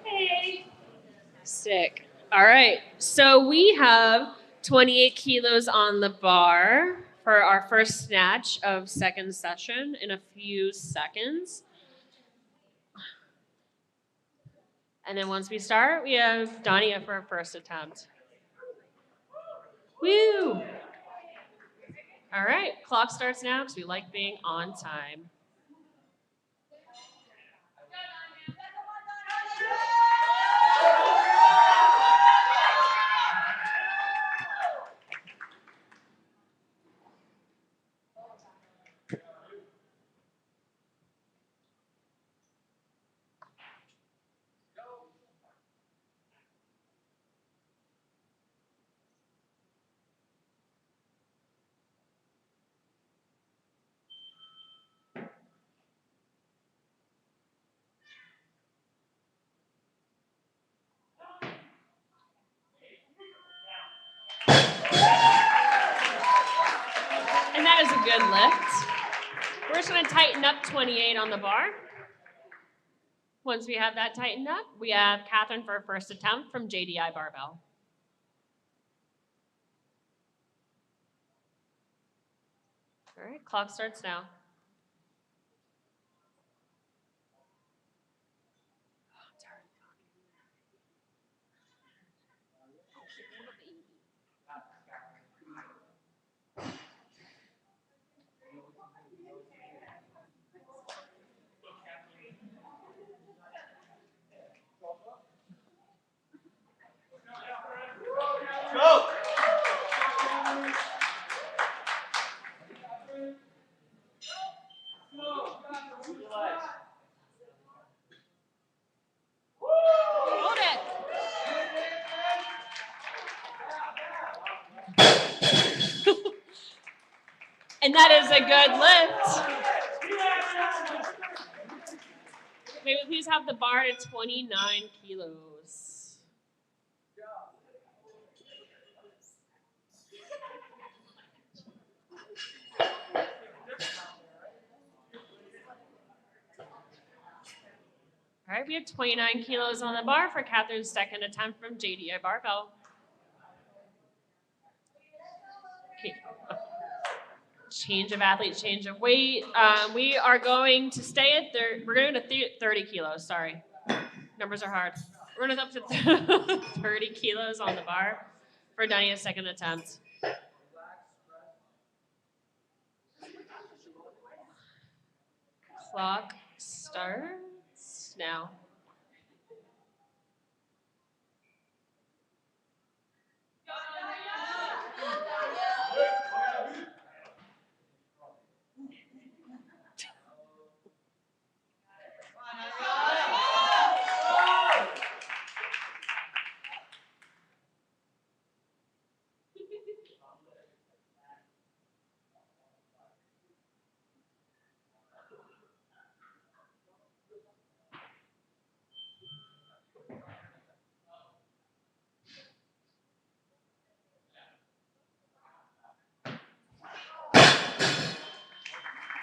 Hey. Sick. All right. So we have 28 kilos on the bar for our first snatch of second session in a few seconds. And then once we start, we have Dania for our first attempt. Woo! All right, clock starts now because we like being on time. And that is a good lift. We're just going to tighten up 28 on the bar. Once we have that tightened up, we have Catherine for her first attempt from JDI Barbell. All right, clock starts now. Hold it. And that is a good lift. May we please have the bar to 29 kilos. All right, we have 29 kilos on the bar for Catherine's second attempt from JDI Barbell. Okay. Change of athlete, change of weight. We are going to stay at we're going to 30 kilos. Sorry, numbers are hard. We're going up to 30 kilos on the bar for Dania's second attempt. Clock starts now.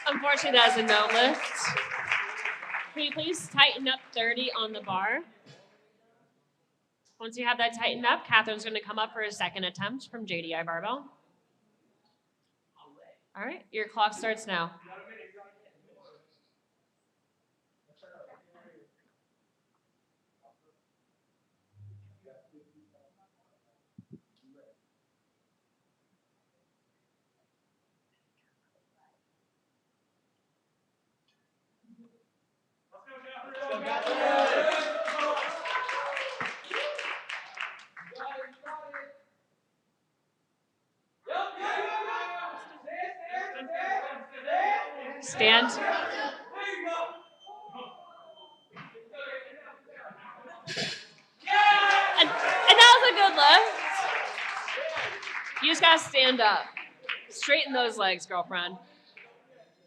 Unfortunately, that's a no lift. Can you please tighten up 30 on the bar? Once you have that tightened up, Catherine's going to come up for a second attempt from JDI Barbell. All right, your clock starts now. Stand. And that was a good lift. You just gotta stand up. Straighten those legs, girlfriend.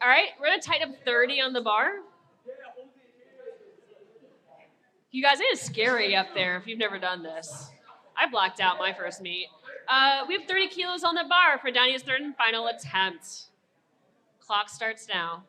All right, we're gonna tighten up 30 on the bar. You guys, it is scary up there if you've never done this. I blacked out my first meet. We have 30 kilos on the bar for Dania's third and final attempt. Clock starts now.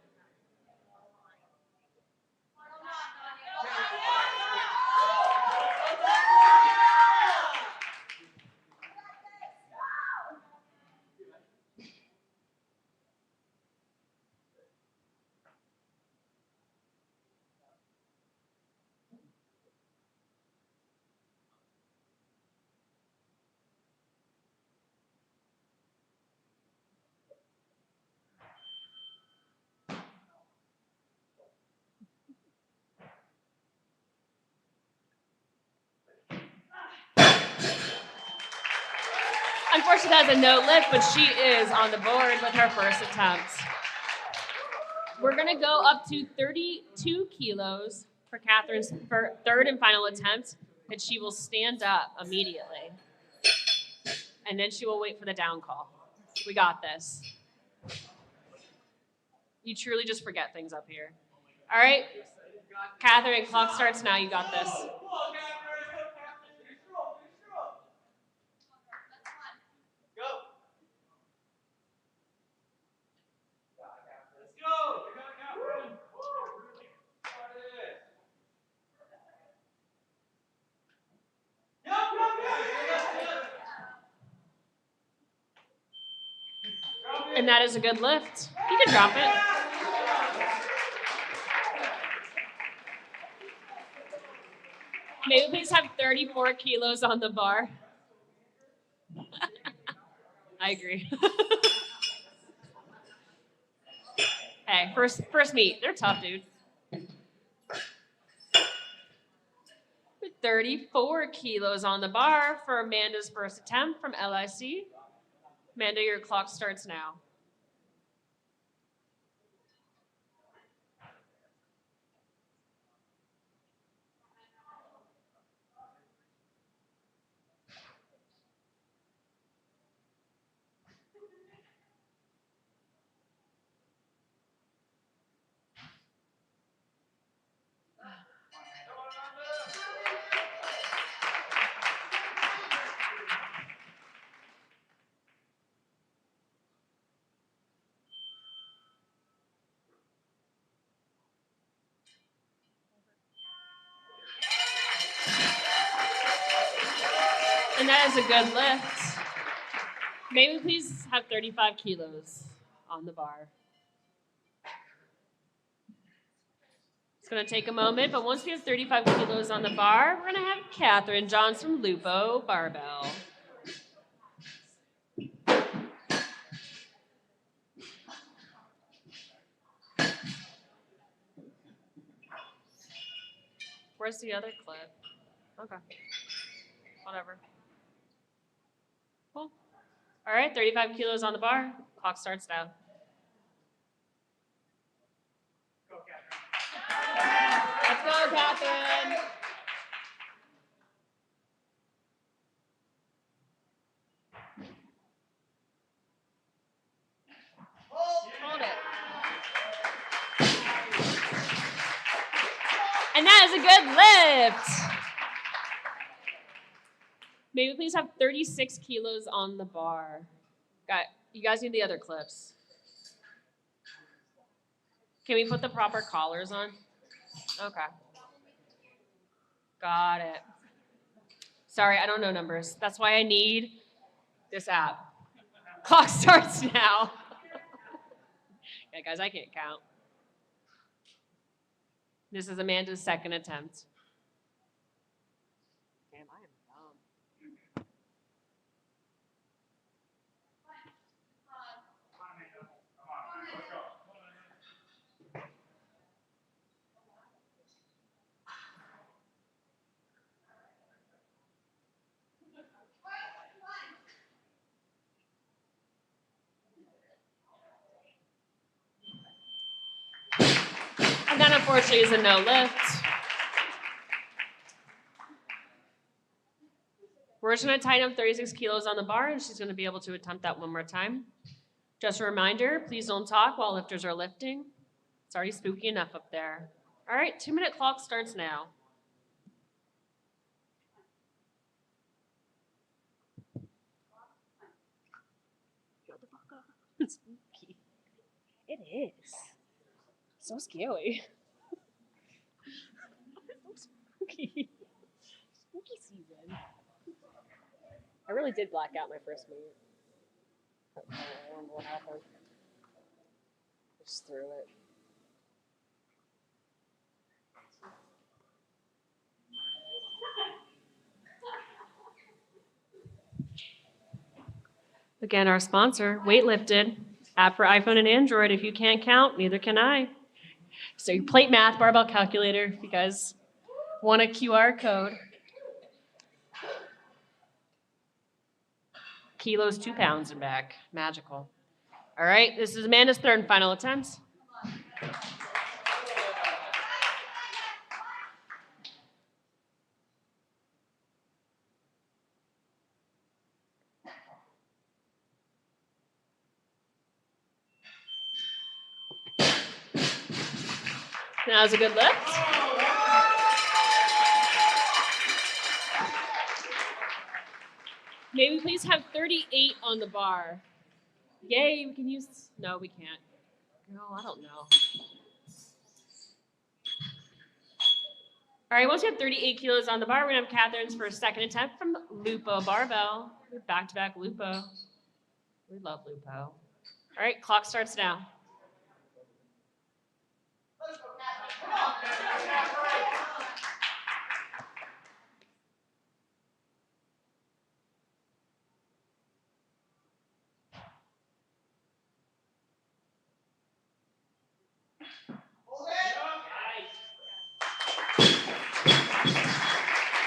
Unfortunately, that's a no lift, but she is on the board with her first attempt. We're going to go up to 32 kilos for Catherine's third and final attempt, and she will stand up immediately. And then she will wait for the down call. We got this. You truly just forget things up here. All right, Catherine, clock starts now. You got this. And that is a good lift. You can drop it. May we please have 34 kilos on the bar? I agree. Hey, first meet. They're tough, dude. 34 kilos on the bar for Amanda's first attempt from LIC. Amanda, your clock starts now. And that is a good lift. May we please have 35 kilos on the bar? It's going to take a moment, but once we have 35 kilos on the bar, we're going to have Catherine Johns from Lupo Barbell. Where's the other clip? Okay. Whatever. Cool. All right, 35 kilos on the bar. Clock starts now. Let's go, Catherine. Hold it. And that is a good lift. May we please have 36 kilos on the bar? You guys need the other clips. Can we put the proper collars on? Okay. Got it. Sorry, I don't know numbers. That's why I need this app. Clock starts now. Yeah, guys, I can't count. This is Amanda's second attempt. Damn, I am dumb. And that, unfortunately, is a no lift. We're just going to tighten up 36 kilos on the bar, and she's going to be able to attempt that one more time. Just a reminder, please don't talk while lifters are lifting. It's already spooky enough up there. All right, 2-minute clock starts now. Shut the fuck up. It's spooky. It is. So scary. So spooky. Spooky season. I really did black out my first meet. I don't remember what happened. I just threw it. Again, our sponsor, Weightlifted, app for iPhone and Android. If you can't count, neither can I. So your plate math, barbell calculator, if you guys want a QR code. kilos, 2 pounds and back. Magical. All right, this is Amanda's third and final attempt. That was a good lift. May we please have 38 on the bar? Yay, we can use, no, we can't. No, I don't know. All right, once you have 38 kilos on the bar, we're gonna have Catherine's for a second attempt from Lupo Barbell. Back-to-back Lupo. We love Lupo. All right, clock starts now.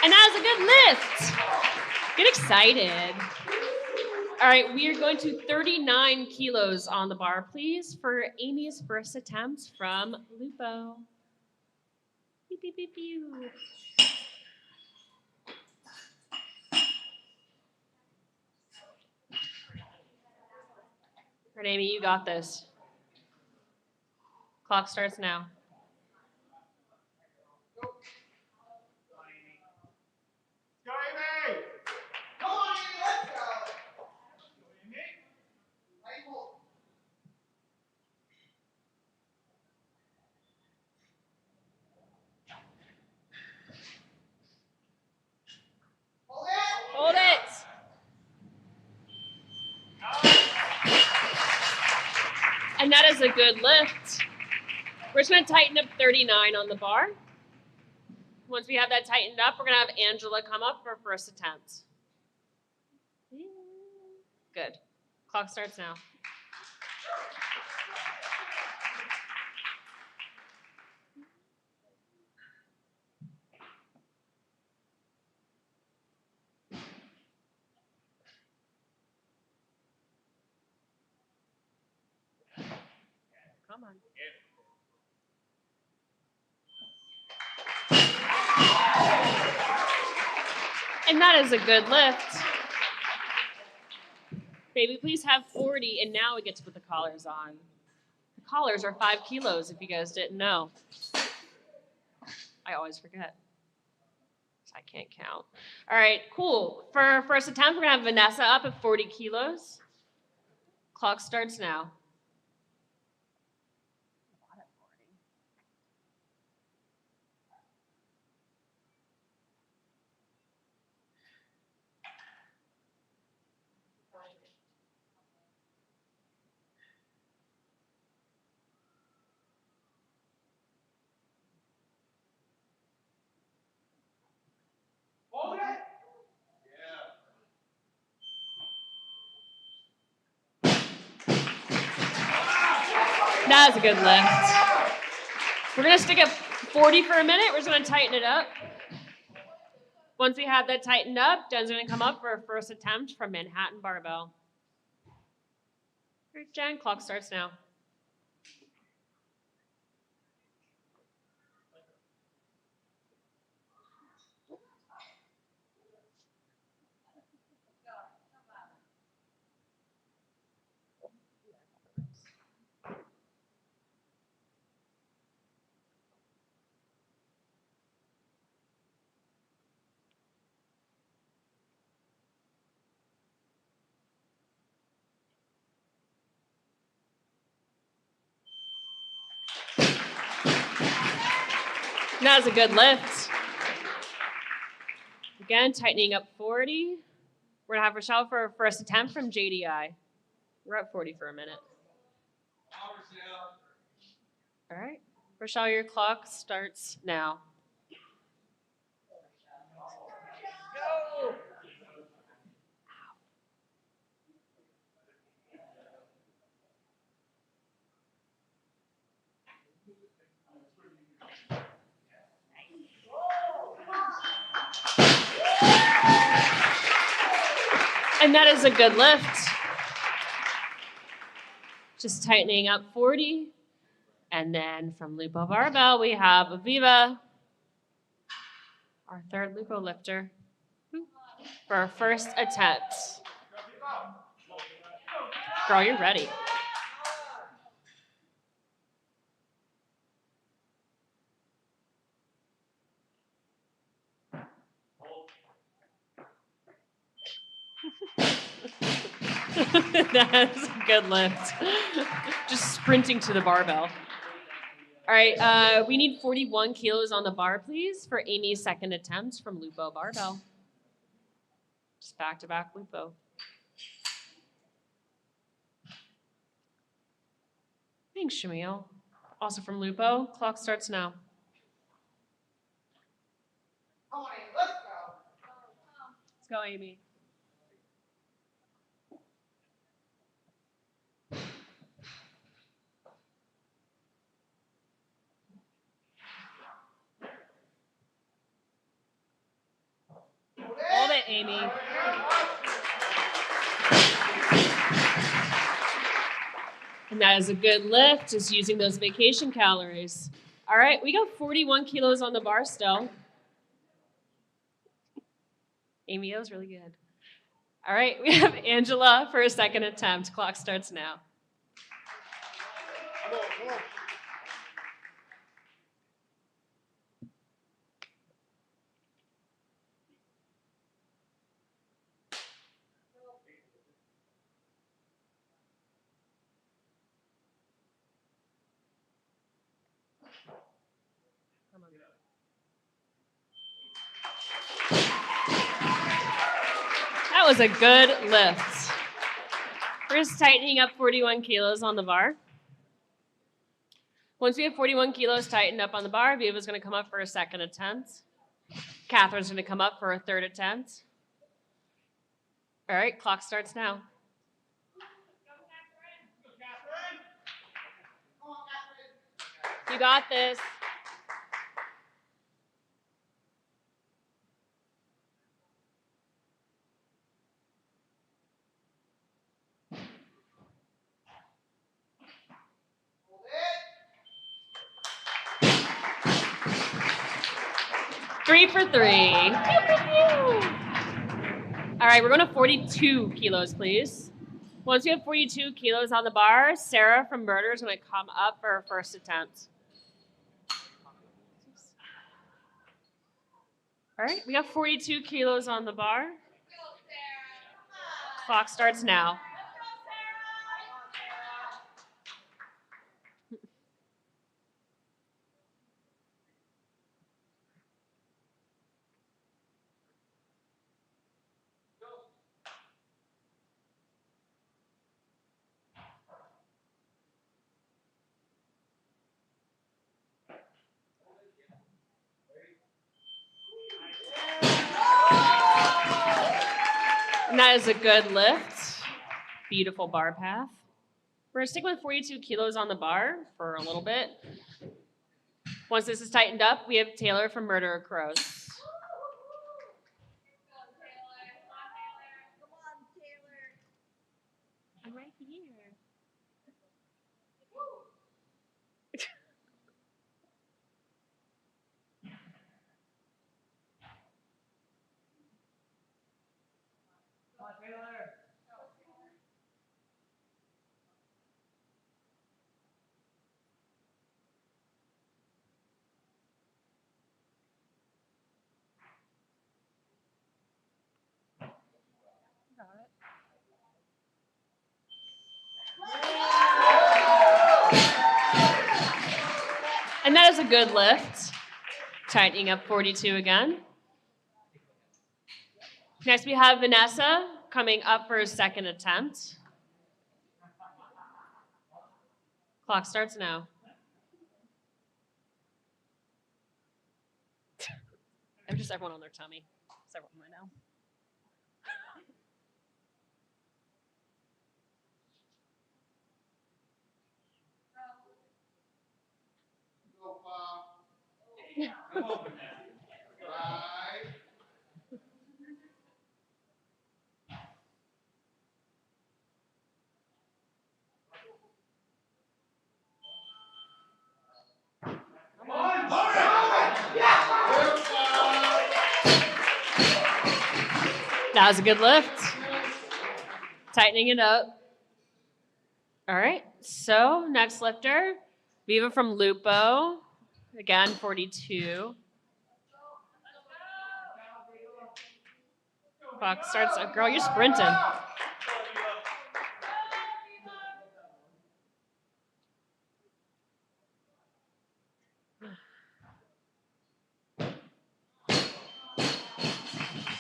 And that was a good lift. Get excited. All right, we are going to 39 kilos on the bar, please, for Amy's first attempt from Lupo. Pew, pew, pew, pew. All right, Amy, you got this. Clock starts now. Hold it. And that is a good lift. We're just going to tighten up 39 on the bar. Once we have that tightened up, we're going to have Angela come up for first attempt. Good. Clock starts now. Come on. And that is a good lift. Baby, please have 40, and now we get to put the collars on. The collars are 5 kilos, if you guys didn't know. I always forget. I can't count. All right, cool. For first attempt, we're going to have Vanessa up at 40 kilos. Clock starts now. That was a good lift. We're going to stick at 40 for a minute. We're just going to tighten it up. Once we have that tightened up, Jen's going to come up for her first attempt from Manhattan Barbell. All right, Jen, clock starts now. That was a good lift. Again, tightening up 40. We're going to have Rochelle for her first attempt from JDI. We're at 40 for a minute. All right. Rochelle, your clock starts now. Go. And that is a good lift. Just tightening up 40. And then from Lupo Barbell, we have Aviva, our third Lupo lifter, for our first attempt. Girl, you're ready. That's a good lift. Just sprinting to the barbell. All right, we need 41 kilos on the bar, please, for Amy's second attempt from Lupo Barbell. Just back-to-back Lupo. Thanks, Shamil. Also from Lupo, clock starts now. Let's go, Amy. Hold it, Amy. And that is a good lift, just using those vacation calories. All right, we got 41 kilos on the bar still. Amy, that was really good. All right, we have Angela for a second attempt. Clock starts now. Come on, come on. That was a good lift. We're just tightening up 41 kilos on the bar. Once we have 41 kilos tightened up on the bar, Viva's going to come up for a second attempt. Catherine's going to come up for a third attempt. All right, clock starts now. You got this. Three for three. All right, we're going to 42 kilos, please. Once we have 42 kilos on the bar, Sarah from Murder is going to come up for her first attempt. All right, we got 42 kilos on the bar. Clock starts now. And that is a good lift. Beautiful bar path. We're going to stick with 42 kilos on the bar for a little bit. Once this is tightened up, we have Taylor from Murderer Crows. I'm right here. Come on, Taylor. And that is a good lift. Tightening up 42 again. Next, we have Vanessa coming up for a second attempt. Clock starts now. And just everyone on their tummy. Just everyone right now. Go, Come on. Right. That was a good lift. Tightening it up. All right, so next lifter, Viva from Lupo. Again, 42. Clock starts. Girl, you're sprinting.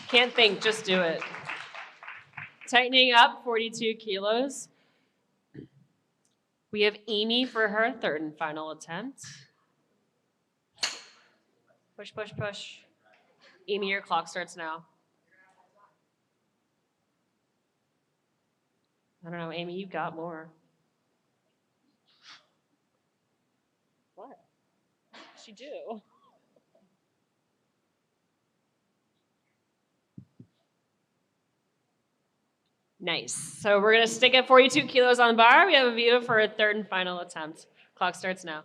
Can't think, just do it. Tightening up, 42 kilos. We have Amy for her third and final attempt. Push, push, push. Amy, your clock starts now. I don't know, Amy, you got more. What? She do. Nice. So we're going to stick at 42 kilos on the bar. We have a Viva for a third and final attempt. Clock starts now.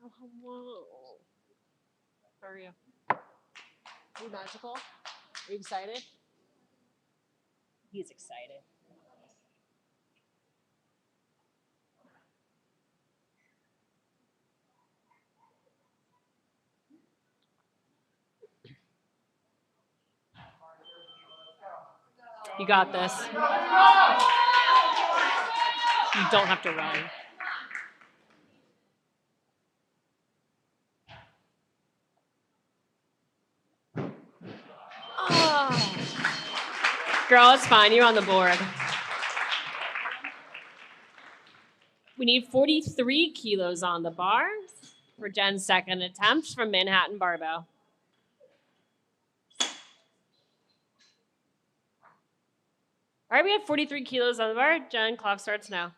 Oh, hello. How are you? Are you magical? Are you excited? He's excited. You got this. You don't have to run. Oh. Girl, it's fine. You're on the board. We need 43 kilos on the bar for Jen's second attempt from Manhattan Barbell. All right, we have 43 kilos on the bar. Jen, clock starts now.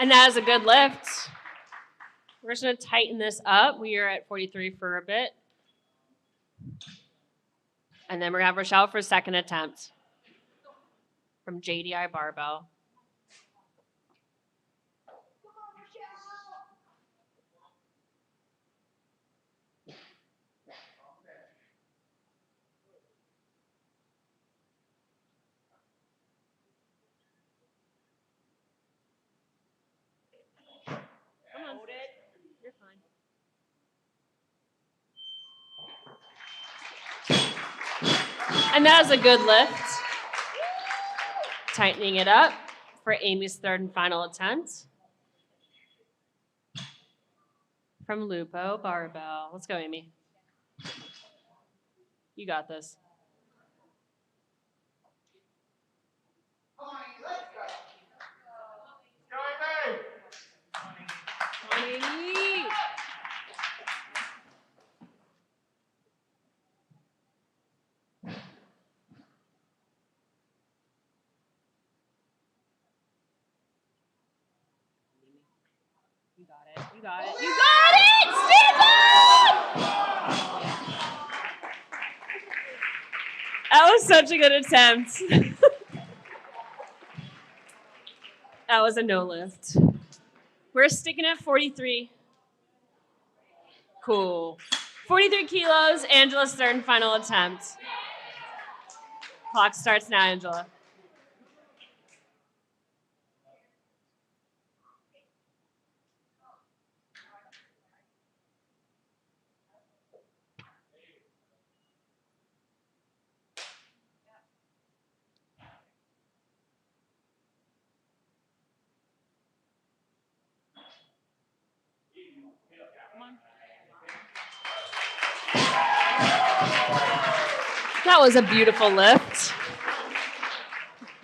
And that is a good lift. We're just going to tighten this up. We are at 43 for a bit. And then we're going to have Rochelle for a second attempt from JDI Barbell. Come on. You're fine. And that was a good lift. Tightening it up for Amy's third and final attempt. From Lupo Barbell. Let's go, Amy. You got this. Amy. You got it. You got it. You got it! Stephen! That was such a good attempt. That was a no lift. We're sticking at 43. Cool. 43 kilos, Angela's third and final attempt. Clock starts now, Angela. That was a beautiful lift.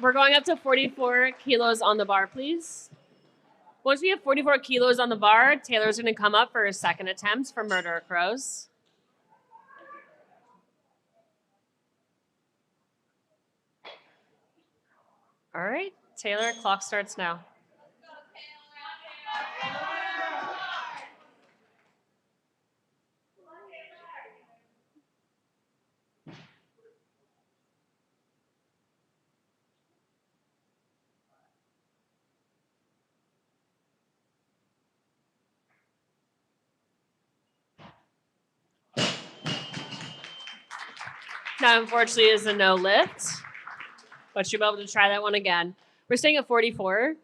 We're going up to 44 kilos on the bar, please. Once we have 44 kilos on the bar, Taylor's going to come up for his second attempt for murder of crows. All right, Taylor, clock starts now. Now, unfortunately, is a no lift, but you'll be able to try that one again. We're staying at 44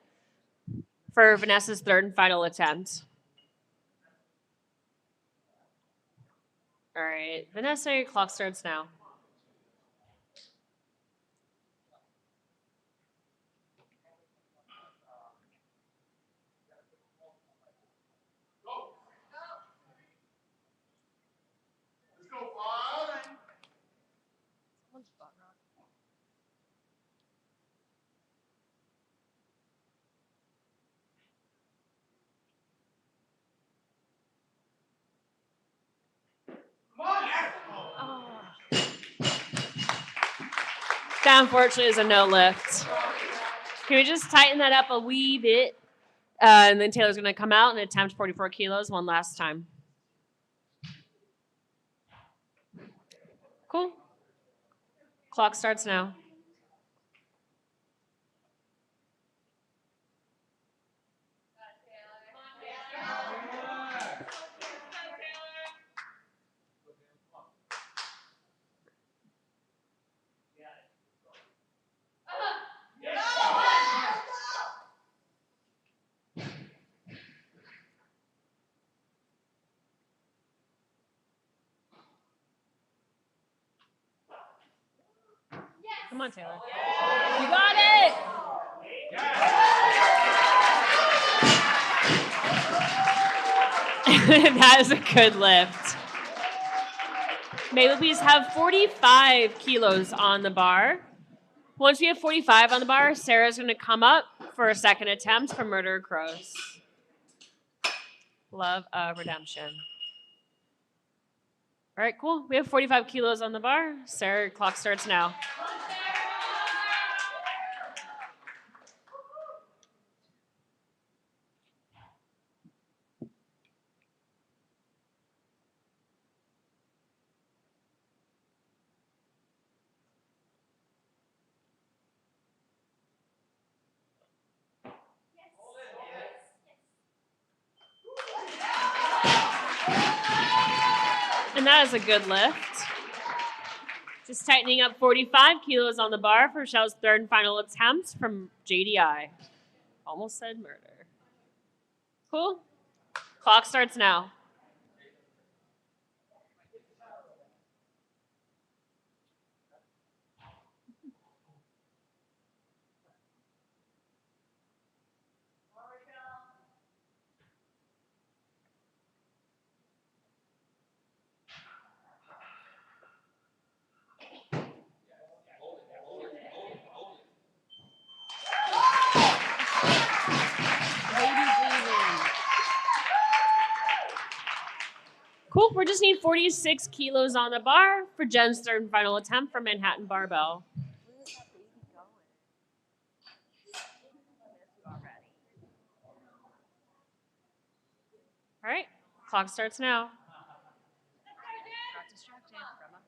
for Vanessa's third and final attempt. All right, Vanessa, your clock starts now. That unfortunately is a no lift. Can we just tighten that up a wee bit? And then Taylor's going to come out and attempt 44 kilos one last time. Cool. Clock starts now. Come on, Taylor. You got it! That is a good lift. May we please have 45 kilos on the bar. Once we have 45 on the bar, Sarah's going to come up for a second attempt for murder of crows. Love of redemption. All right, cool. We have 45 kilos on the bar. Sarah, your clock starts now. And that is a good lift. Just tightening up 45 kilos on the bar for Michelle's third and final attempt from JDI. Almost said murder. Cool. Clock starts now. Cool. We just need 46 kilos on the bar for Jen's third and final attempt for Manhattan Barbell. All right. Clock starts now. Not distracted from a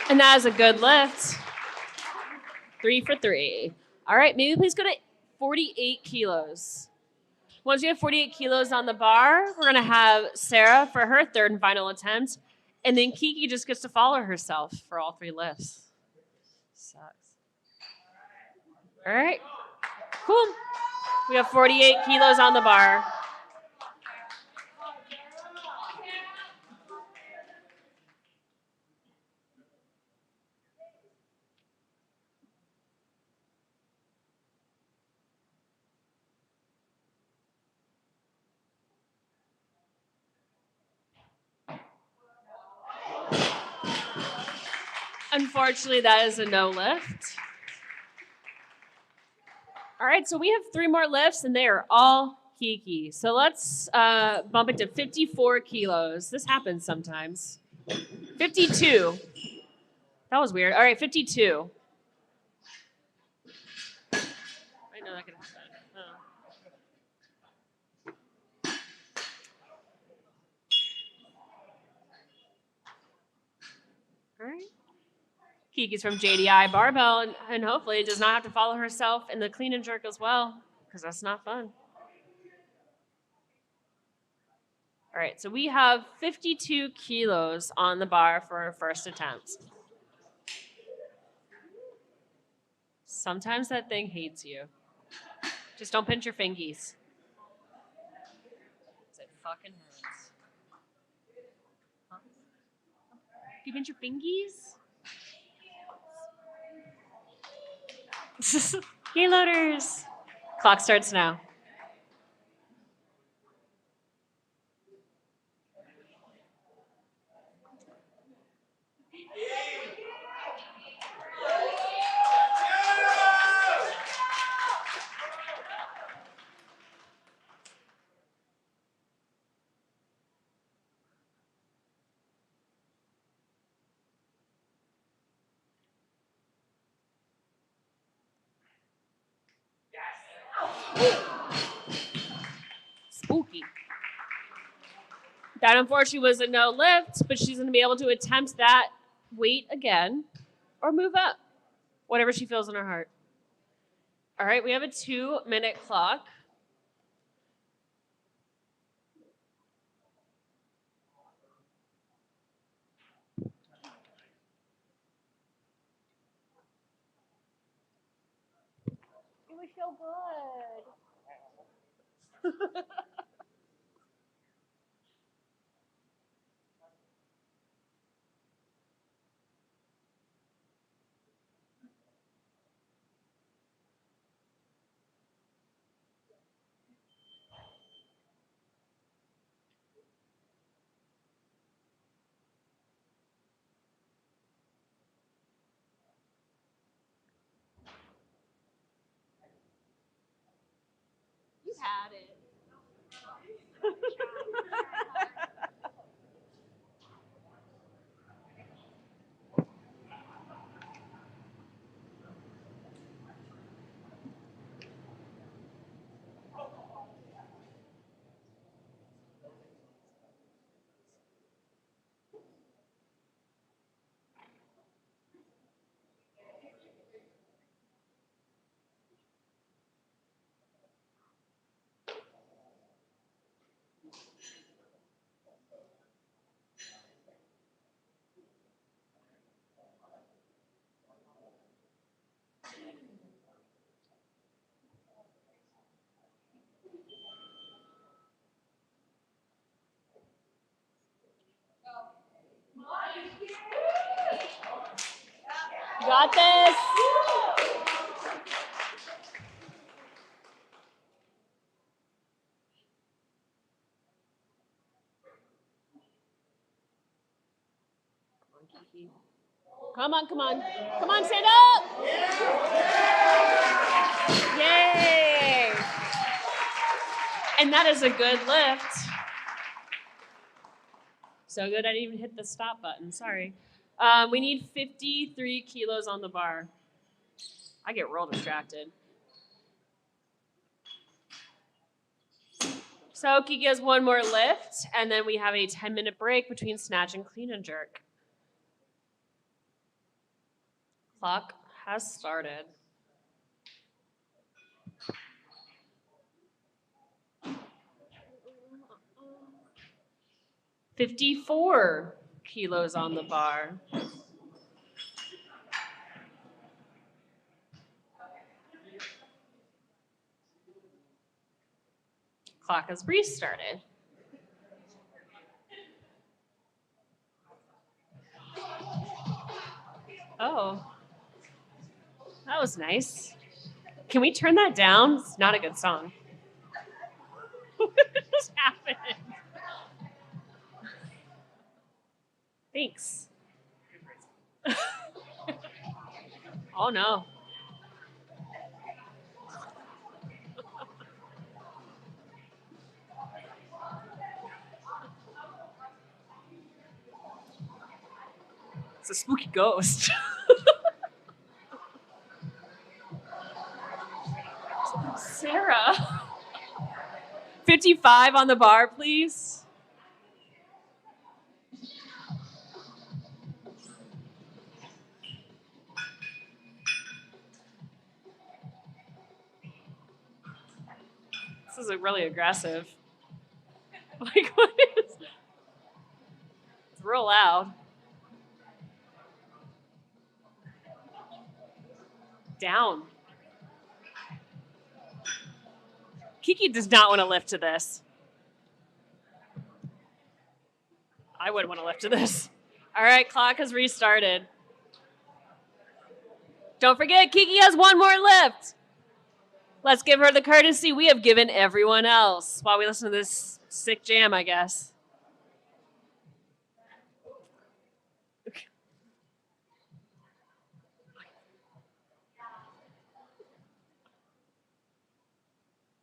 And that is a good lift. 3 for 3. All right, maybe please go to 48 kilos. Once you have 48 kilos on the bar, we're going to have Sarah for her third and final attempt. And then Kiki just gets to follow herself for all 3 lifts. Sucks. All right, cool. We have 48 kilos on the bar. Unfortunately, that is a no lift. All right, so we have 3 more lifts, and they are all Kiki. So let's bump it to 54 kilos. This happens sometimes. 52. That was weird. All right, 52. I know that could happen. Oh. All right. Kiki's from JDI Barbell, and hopefully does not have to follow herself in the clean and jerk as well, because that's not fun. All right, so we have 52 kilos on the bar for our first attempt. Sometimes that thing hates you. Just don't pinch your fingies. It fucking hurts. Huh? Do you pinch your fingies? Gear loaders. Clock starts now. Spooky. That unfortunately was a no lift, but she's going to be able to attempt that weight again or move up, whatever she feels in her heart. All right, we have a 2-minute clock. It was so good. You had it. You got this. Come on, come on. Come on, stand up. Yay. And that is a good lift. So good I didn't even hit the stop button. Sorry. We need 53 kilos on the bar. I get real distracted. So Kiki has one more lift, and then we have a 10-minute break between snatch and clean and jerk. Clock has started. $54 kilos on the bar. Clock has restarted. Oh, that was nice. Can we turn that down? It's not a good song. What just happened? Thanks. Oh no. It's a spooky ghost. Sarah. 55 on the bar, please. This is really aggressive. Like, what is? It's real loud. Down. Kiki does not want to lift to this. I wouldn't want to lift to this. All right, clock has restarted. Don't forget, Kiki has one more lift. Let's give her the courtesy we have given everyone else while we listen to this sick jam, I guess.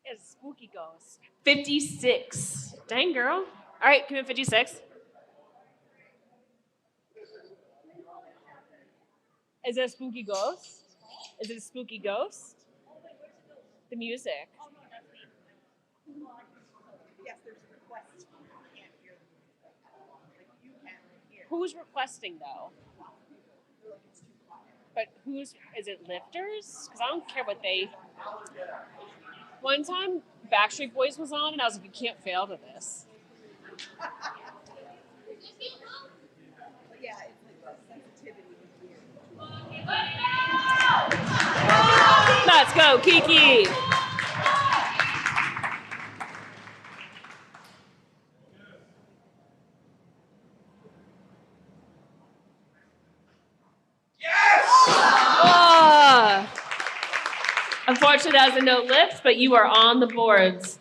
It's a spooky ghost. 56. Dang, girl. All right, come in 56. Is it a spooky ghost? Is it a spooky ghost? The music. Yes, there's a request. You can't hear them. Like you can hear. Who's requesting though? But who's, is it lifters? Because I don't care what they. One time, Backstreet Boys was on, and I was like, you can't fail to this. But yeah, it's like the sensitivity is weird. Let's go, Kiki. Oh. Unfortunately, that was a no lift, but you are on the boards.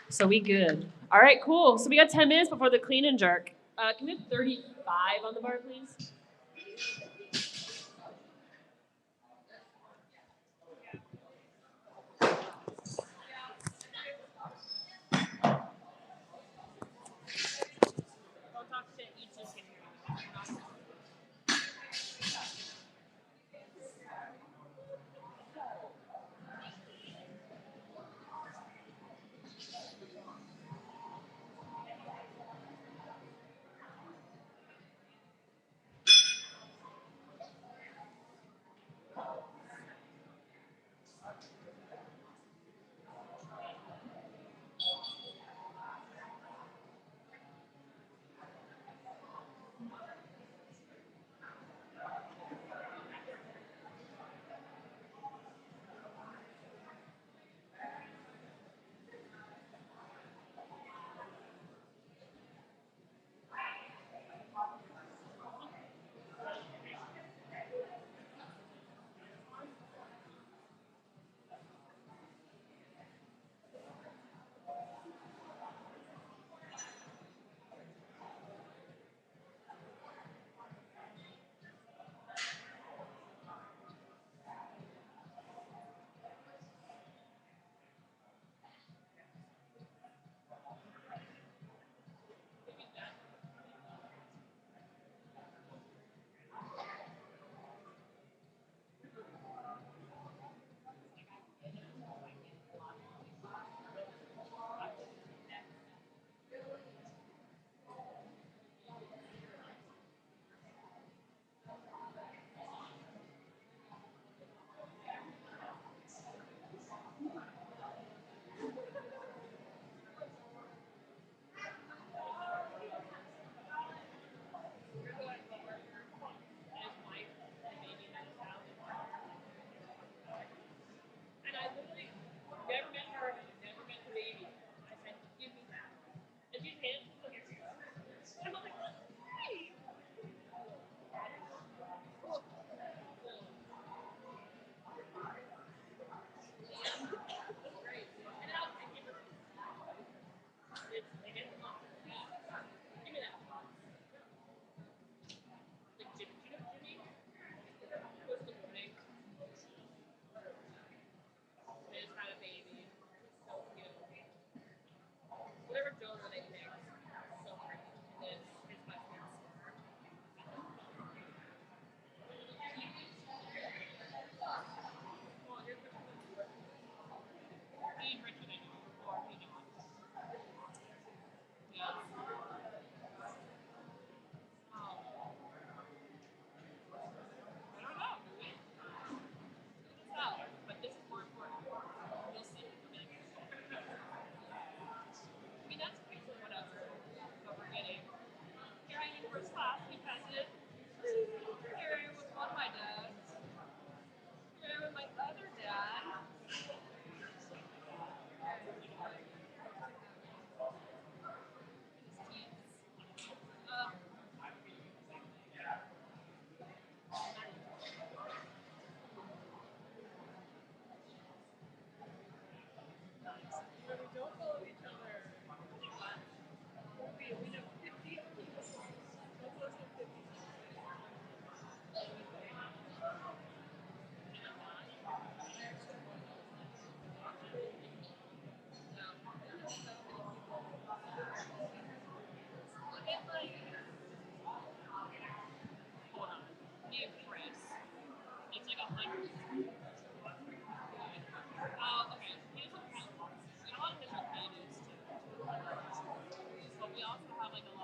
So we good. All right, cool. So we got 10 minutes before the clean and jerk. Can we have 35 on the bar, please? Don't talk shit. You just can hear me.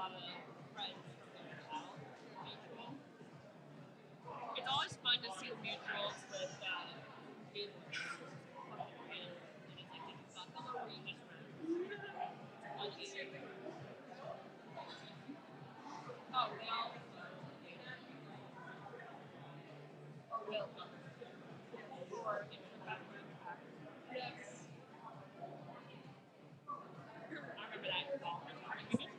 lot of friends from their house, mutual. It's always fun to see the mutuals with newborns. And it's like, did you fuck them or were you just friends? On either. Oh, they all or will. Or yes. I remember that all the time.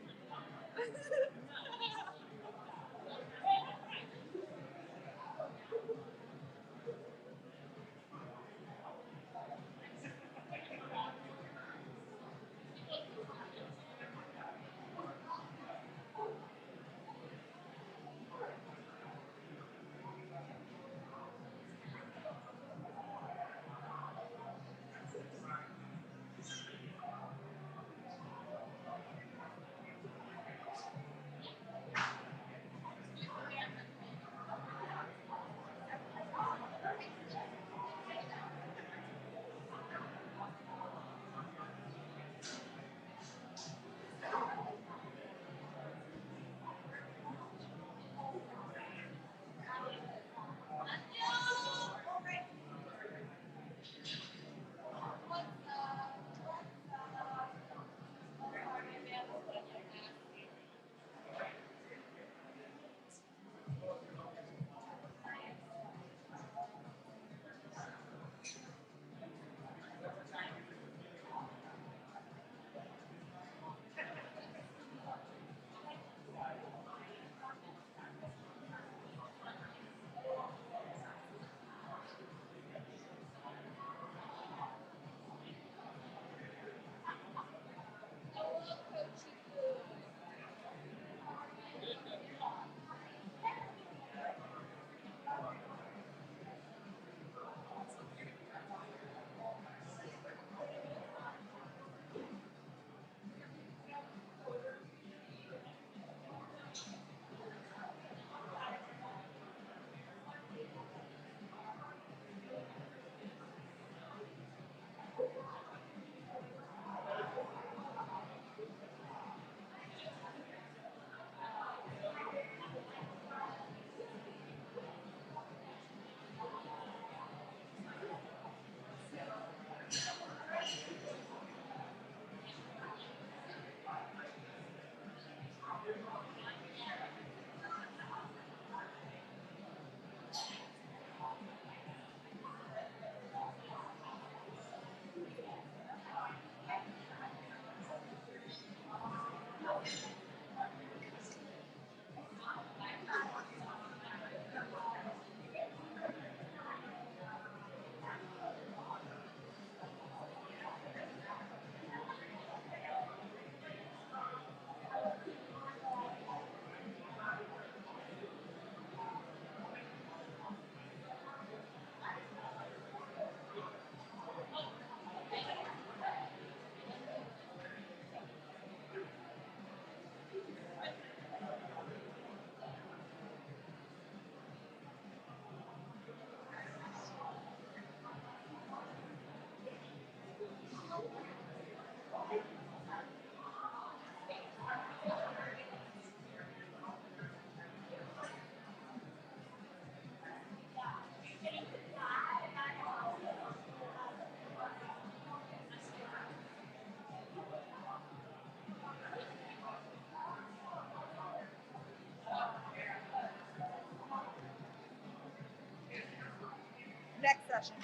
Next session.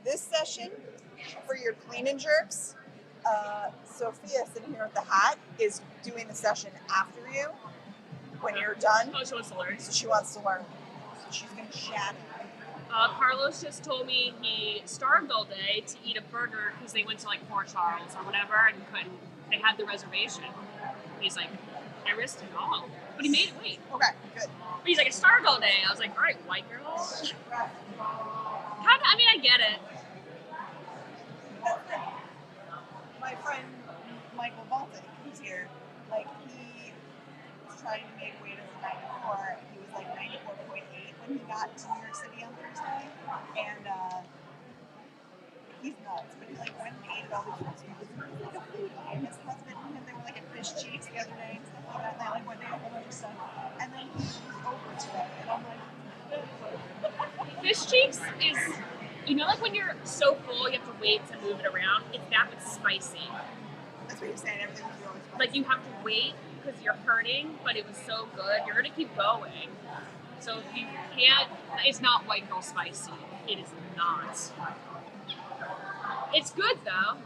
This session for your clean and jerks, Sophia sitting here with the hat is doing the session after you when you're done. Oh, she wants to learn. So she wants to learn. So she's going to shadow. Carlos just told me he starved all day to eat a burger because they went to like Port Charles or whatever and couldn't. They had the reservation. He's like, I risked it all, but he made it wait. Okay, good. But he's like, I starved all day. I was like, all right, white girl. Kind of. I mean, I get it. That's like my friend Michael Baltic, who's here. Like he was trying to make weight as a 94. He was like 94.8 when he got to New York City on Thursday, and he's nuts. But he like went and ate at all these restaurants. He's like a foodie, and his husband and him when you're so full, you have to wait to move it around. It's that but spicy. That's what you're saying. Everything's really spicy. Like you have to wait because you're hurting, but it was so good. You're gonna keep going. So if you can't, it's not white girl spicy. It is not. It's good though.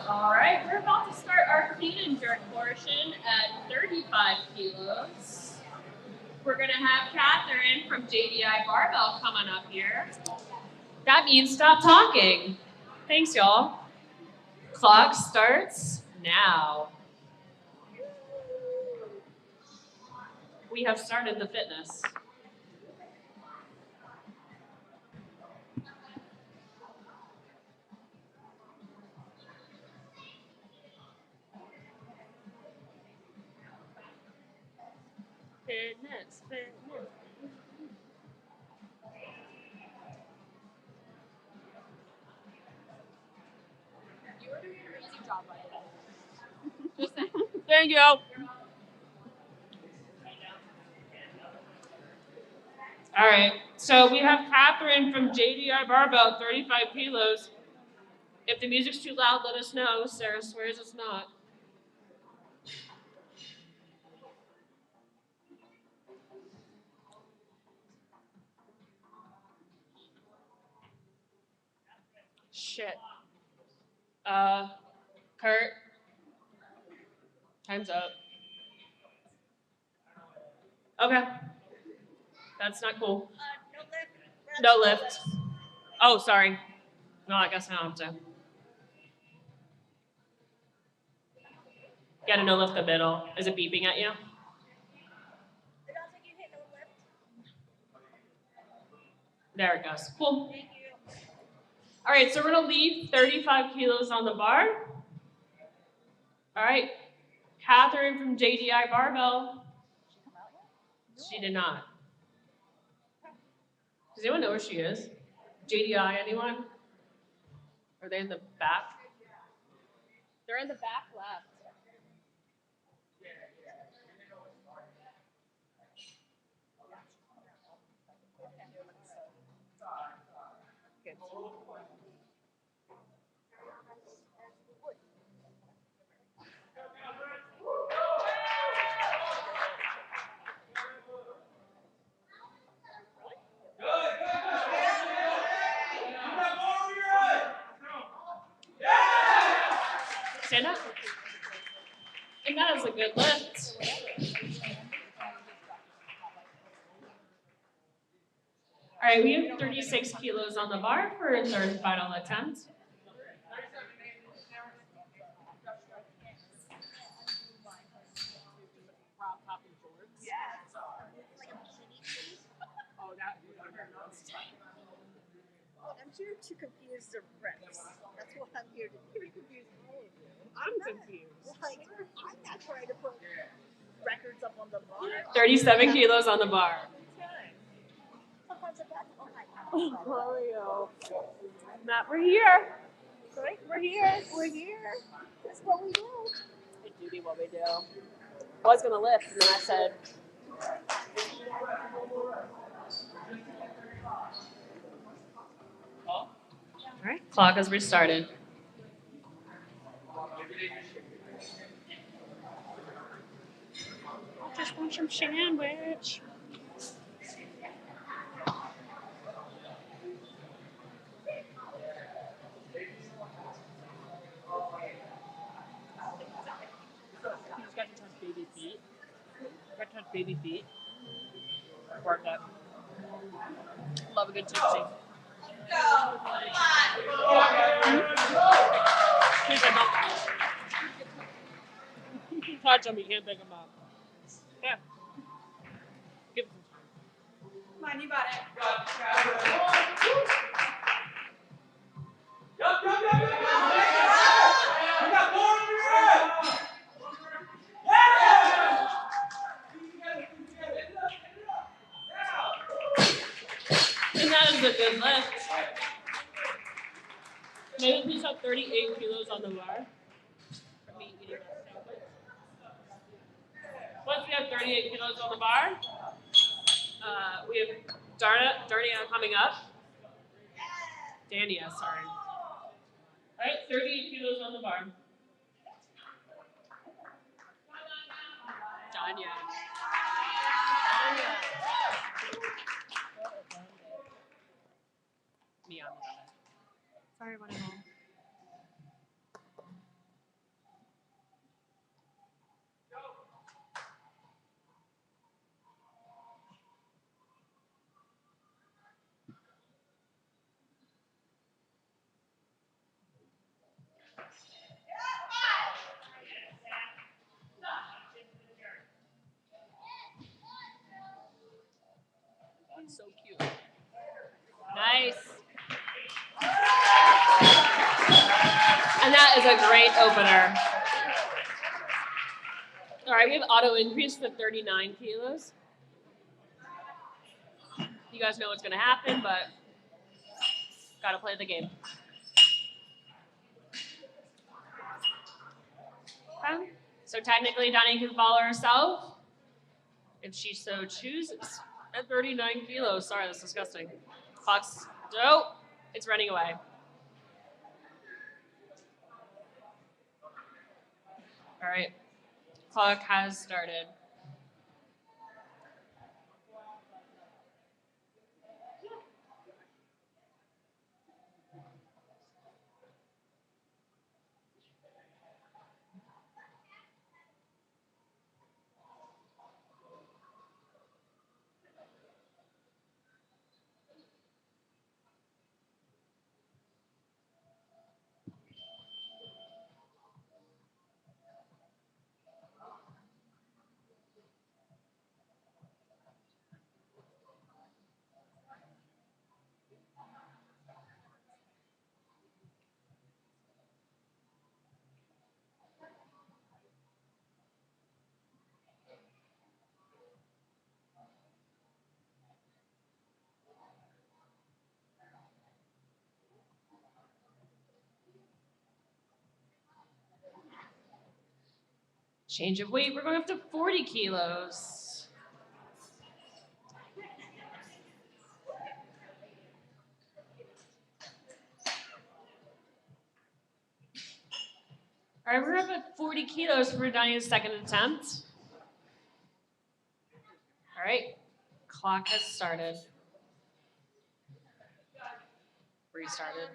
All right, we're about to start our clean and jerk portion at 35 kilos. We're gonna have Catherine from JDI Barbell coming up here. That means stop talking. Thanks, y'all. Clock starts now. We have started the fitness. Fitness, fitness. You were doing an amazing job, by the way. Just saying. Thank you. All right, so we have Catherine from JDI Barbell, 35 kilos. If the music's too loud, let us know. Sarah swears it's not. Shit. Kurt. Time's up. Okay. That's not cool. No lift. Oh, sorry. No, I guess I don't have to. Got a no lift the middle. Is it beeping at you? There it goes. Cool. Thank you. All right, so we're gonna leave 35 kilos on the bar. All right, Catherine from JDI Barbell. She did not. Does anyone know where she is? JDI, anyone? Are they in the back? They're in the back left. Stand up. And that is a good lift. All right, we have 36 kilos on the bar for a third and final attempt. I'm here to confuse the reps. That's what I'm here to do. Confuse all of you. I'm confused. Like, I'm not trying to put records up on the bar. 37 kilos on the bar. Sometimes Mario. Matt, we're here. Right? We're here. We're here. That's what we do. It do be what we do. I was gonna lift, and then I said. All right, clock has restarted. I just want some sandwich. Baby feet. Work it. Love a good tipsy. Touch them, you can't pick them up. Yeah. Give them. Come on, you got it. Yup. You got more on your head. Yeah. And that is a good lift. Maybe please have 38 kilos on the bar. For me eating that sandwich. Once we have 38 kilos on the bar, We have Darnia coming up. Dania, sorry. All right, 38 kilos on the bar. Dania. Me on the other. Sorry, what home. So cute. Nice. And that is a great opener. All right, we have auto increase to 39 kilos. You guys know what's going to happen, but got to play the game. Okay. So technically, Donnie can follow herself if she so chooses at 39 kilos. Sorry, that's disgusting. Fox, dope. It's running away. All right. Clock has started. Change of weight. We're going up to 40 kilos. All right, we're up at 40 kilos for Donnie's second attempt. All right, clock has started. Restarted.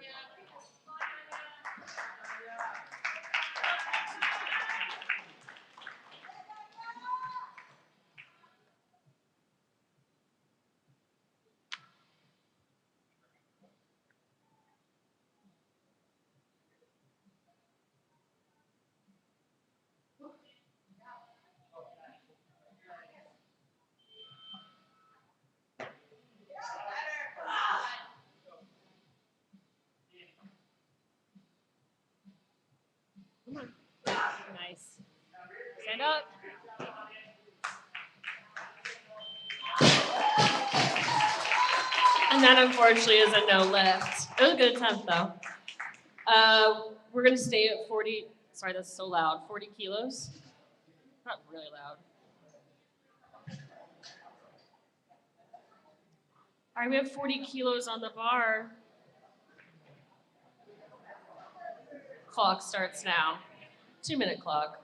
Nice. Stand up. And that unfortunately is a no lift. It was a good attempt though. We're gonna stay at 40, sorry, that's so loud, 40 kilos. Not really loud. All right, we have 40 kilos on the bar. Clock starts now. 2-minute clock.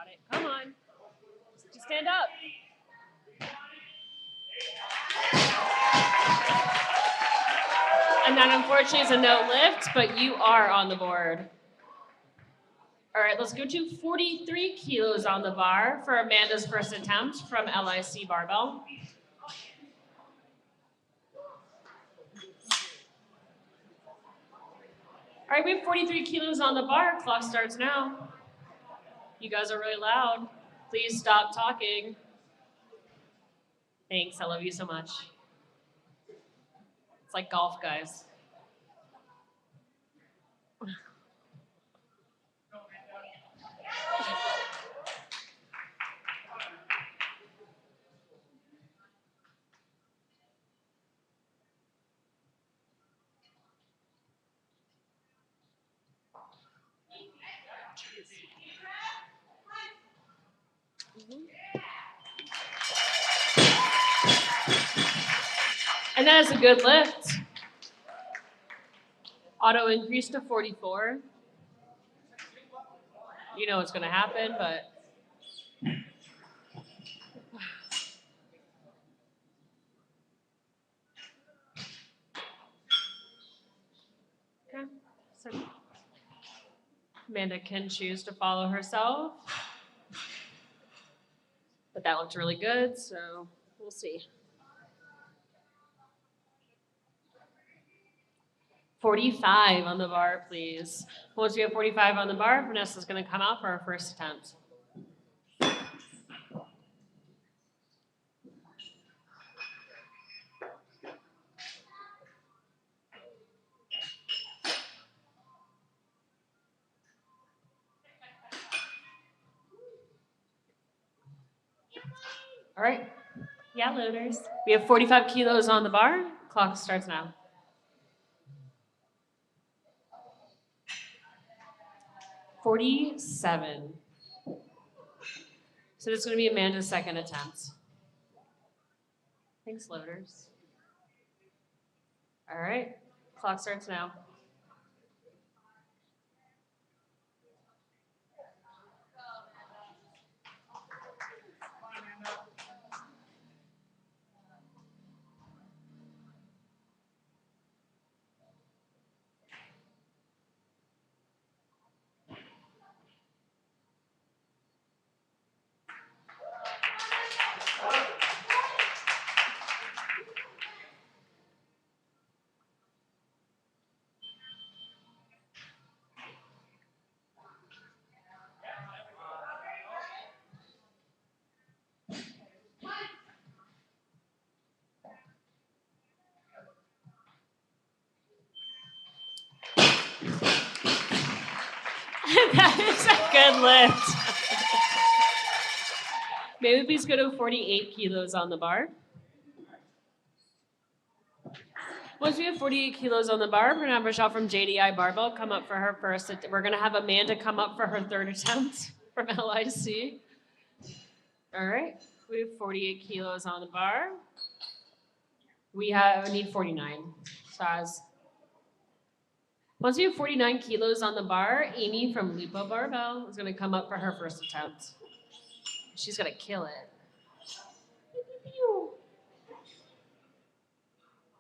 got it. Come on. Just stand up. And that unfortunately is a no lift, but you are on the board. All right, let's go to 43 kilos on the bar for Amanda's first attempt from LIC Barbell. All right, we have 43 kilos on the bar. Clock starts now. You guys are really loud. Please stop talking. Thanks, I love you so much. It's like golf, guys. And that is a good lift. Auto increase to 44. You know what's going to happen, but. Okay. So Amanda can choose to follow herself. But that looked really good, so we'll see. 45 on the bar, please. Once we have 45 on the bar, Vanessa's going to come out for our first attempt. All right. Yeah, loaders. We have 45 kilos on the bar. Clock starts now. $47. So this is going to be Amanda's second attempt. Thanks, loaders. All right. Clock starts now. That is a good lift. Maybe please go to 48 kilos on the bar. Once we have 48 kilos on the bar, we're going to have Rochelle from JDI Barbell come up for her first. We're going to have Amanda come up for her third attempt from LIC. All right. We have 48 kilos on the bar. We need 49. Saz. Once we have 49 kilos on the bar, Amy from Lupo Barbell is going to come up for her first attempt. She's going to kill it.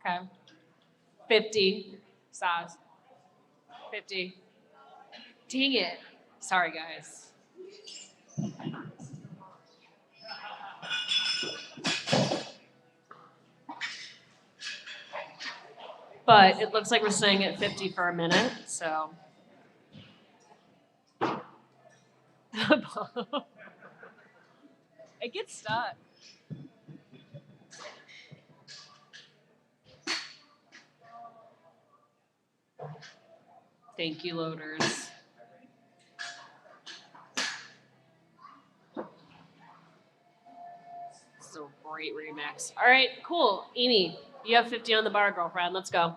Okay. 50. Saz. 50. Dang it. Sorry, guys. But it looks like we're staying at 50 for a minute, so. It gets stuck. Thank you, loaders. This is a great remix. All right, cool. Amy, you have 50 on the bar, girlfriend. Let's go.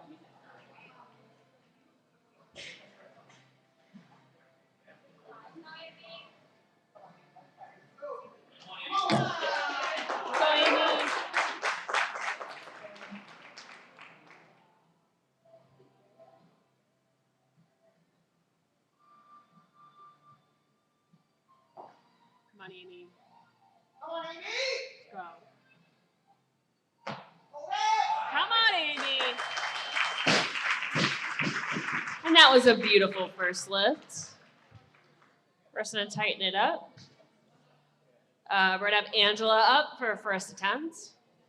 on, Amy. Come on, Amy. Go. Come on, Amy. And that was a beautiful first lift. We're just going to tighten it up. We're going to have Angela up for her first attempt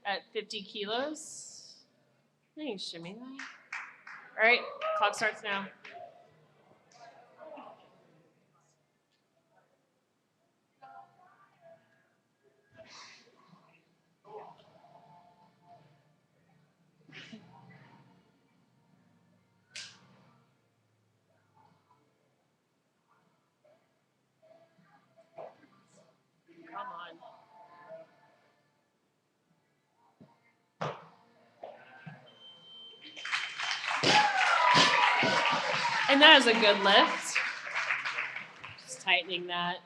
at 50 kilos. Thanks, shimmy. All right, clock starts now. Come on. And that is a good lift. Just tightening that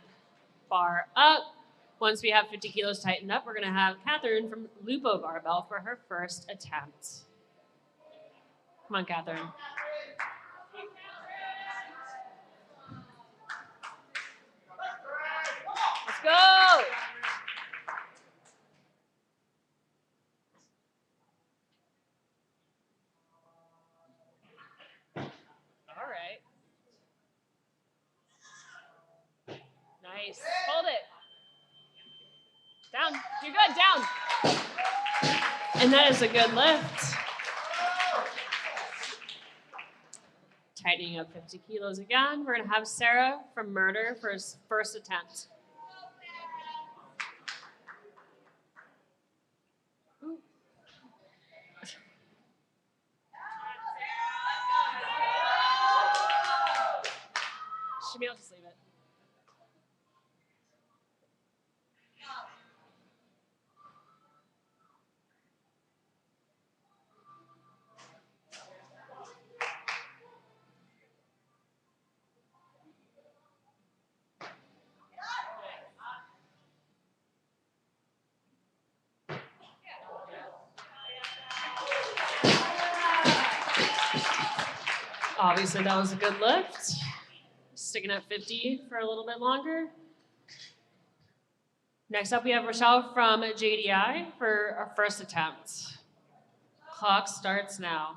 bar up. Once we have 50 kilos tightened up, we're going to have Catherine from Lupo Barbell for her first attempt. Come on, Catherine. Let's go. All right. Nice. Hold it. Down. You're good. Down. And that is a good lift. Tightening up 50 kilos again. We're going to have Sarah from Murder for his first attempt. Ooh. Shamil, just leave it. Obviously, that was a good lift. Sticking at 50 for a little bit longer. Next up, we have Rochelle from JDI for our first attempt. Clock starts now.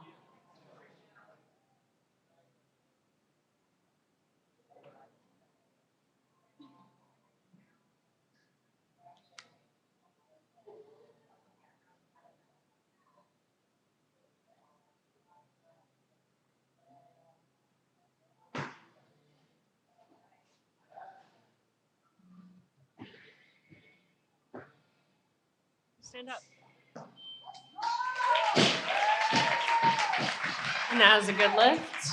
Stand up. And that was a good lift.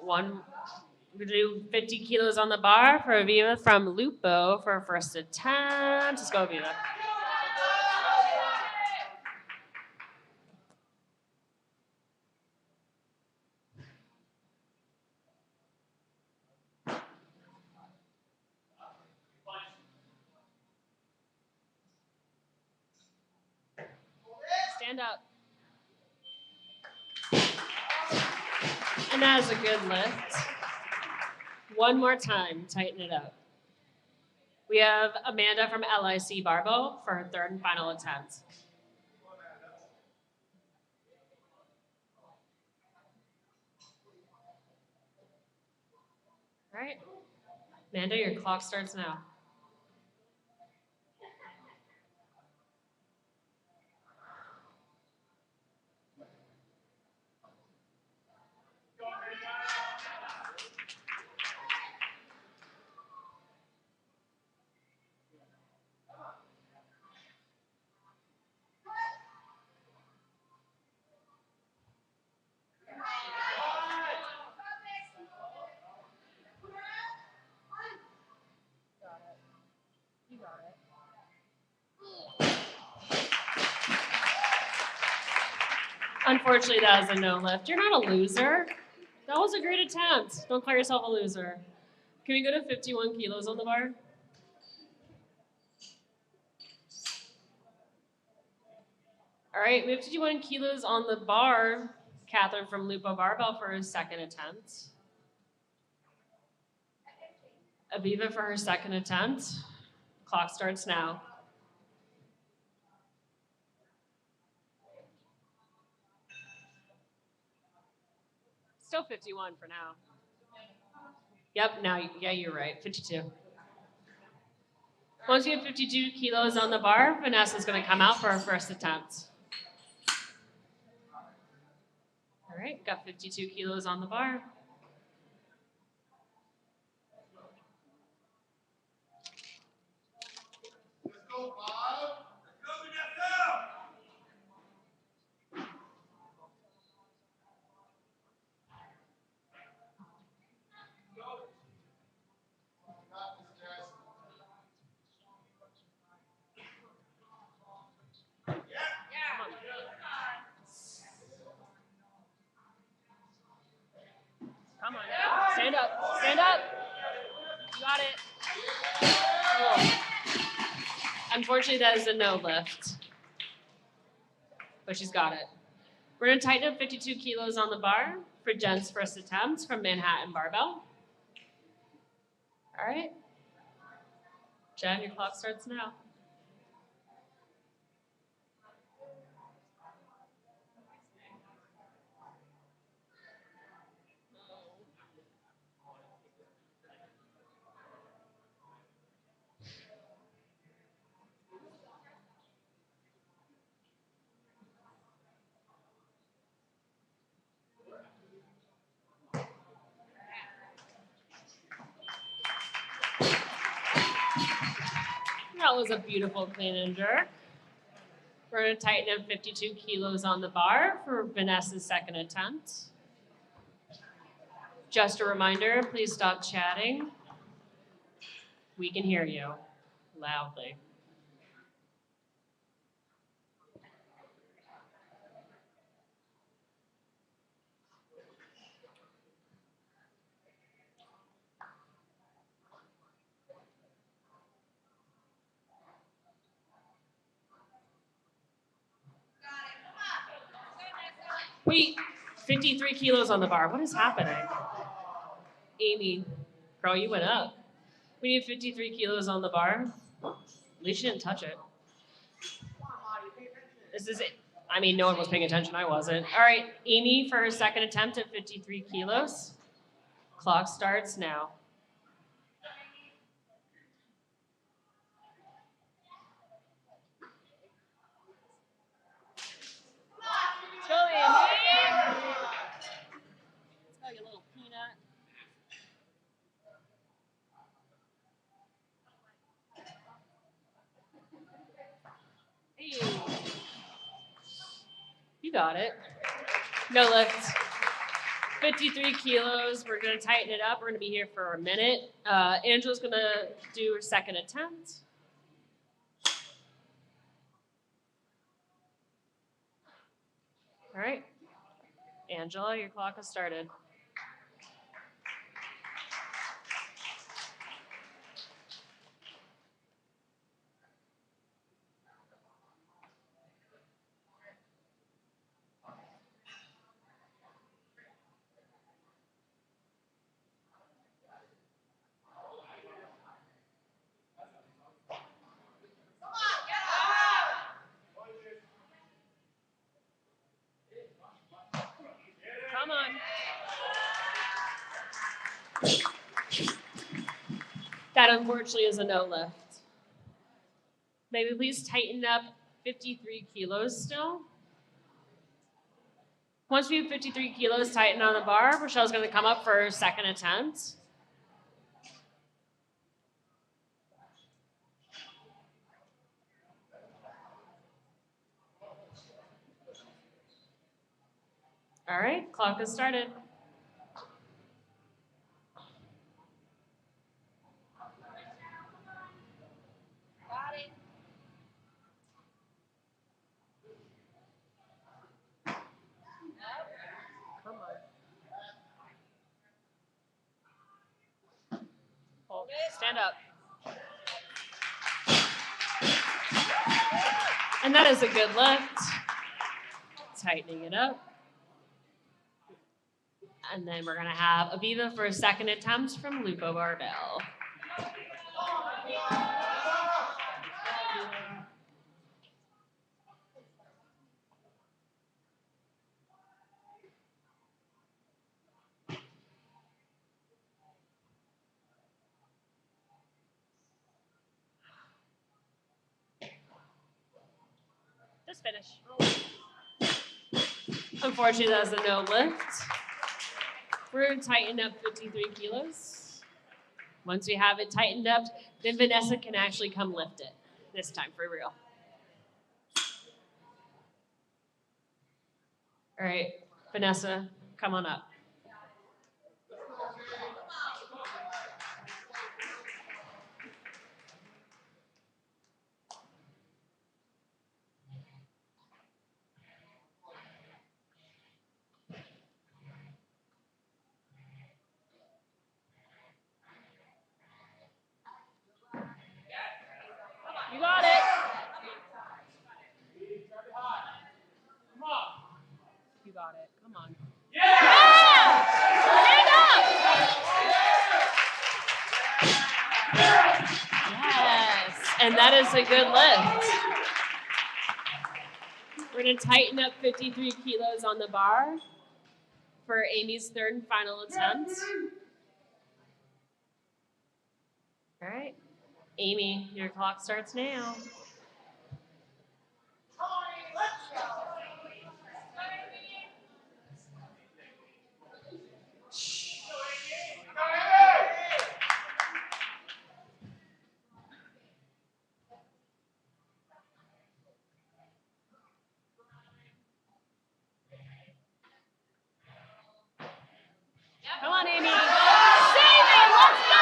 We're going to do 50 kilos on the bar for Aviva from Lupo for her first attempt. Let's go, Aviva. Stand up. And that is a good lift. One more time, tighten it up. We have Amanda from LIC Barbell for her third and final attempt. All right. Amanda, your clock starts now. Unfortunately, that was a no lift. You're not a loser. That was a great attempt. Don't call yourself a loser. Can we go to 51 kilos on the bar? All right, we have 51 kilos on the bar. Catherine from Lupo Barbell for her second attempt. Aviva for her second attempt. Clock starts now. Still 51 for now. Yep, now, yeah, you're right, 52. Once you have 52 kilos on the bar, Vanessa's gonna come out for her first attempt. All right, got 52 kilos on the bar. Let's go, Bob. Go, Vanessa! Not Miss Jackson. Come on, stand up, stand up. You got it. Oh. Unfortunately, that is a no lift, but she's got it. We're gonna tighten up 52 kilos on the bar for Jen's first attempt from Manhattan Barbell. All right. Jen, your clock starts now. That was a beautiful clean and jerk. We're going to tighten up 52 kilos on the bar for Vanessa's second attempt. Just a reminder, please stop chatting. We can hear you loudly. Wait, 53 kilos on the bar. What is happening? Amy, girl, you went up. We need 53 kilos on the bar. At least you didn't touch it. This is it. I mean, no one was paying attention. I wasn't. All right, Amy for her second attempt at 53 kilos. Clock starts now. Let's go, Amy. Let's go, you little peanut. Hey. You got it. No lift. 53 kilos. We're going to tighten it up. We're going to be here for a minute. Angela's going to do her second attempt. All right. Angela, your clock has started. Come on. That unfortunately is a no lift. Maybe please tighten up 53 kilos still. Once we have 53 kilos tightened on the bar, Rochelle's going to come up for her second attempt. All right, clock has started. Got it. Come on. Hold. Stand up. And that is a good lift. Tightening it up. And then we're going to have Aviva for a second attempt from Lupo Barbell. Just finish. Unfortunately, that was a no lift. We're going to tighten up 53 kilos. Once we have it tightened up, then Vanessa can actually come lift it. This time, for real. All right, Vanessa, come on up. You got it. You got it. Come on. Yeah! Stand up! Yes. And that is a good lift. We're going to tighten up 53 kilos on the bar for Amy's third and final attempt. All right. Amy, your clock starts now. Come on, Amy. Save it. Let's go!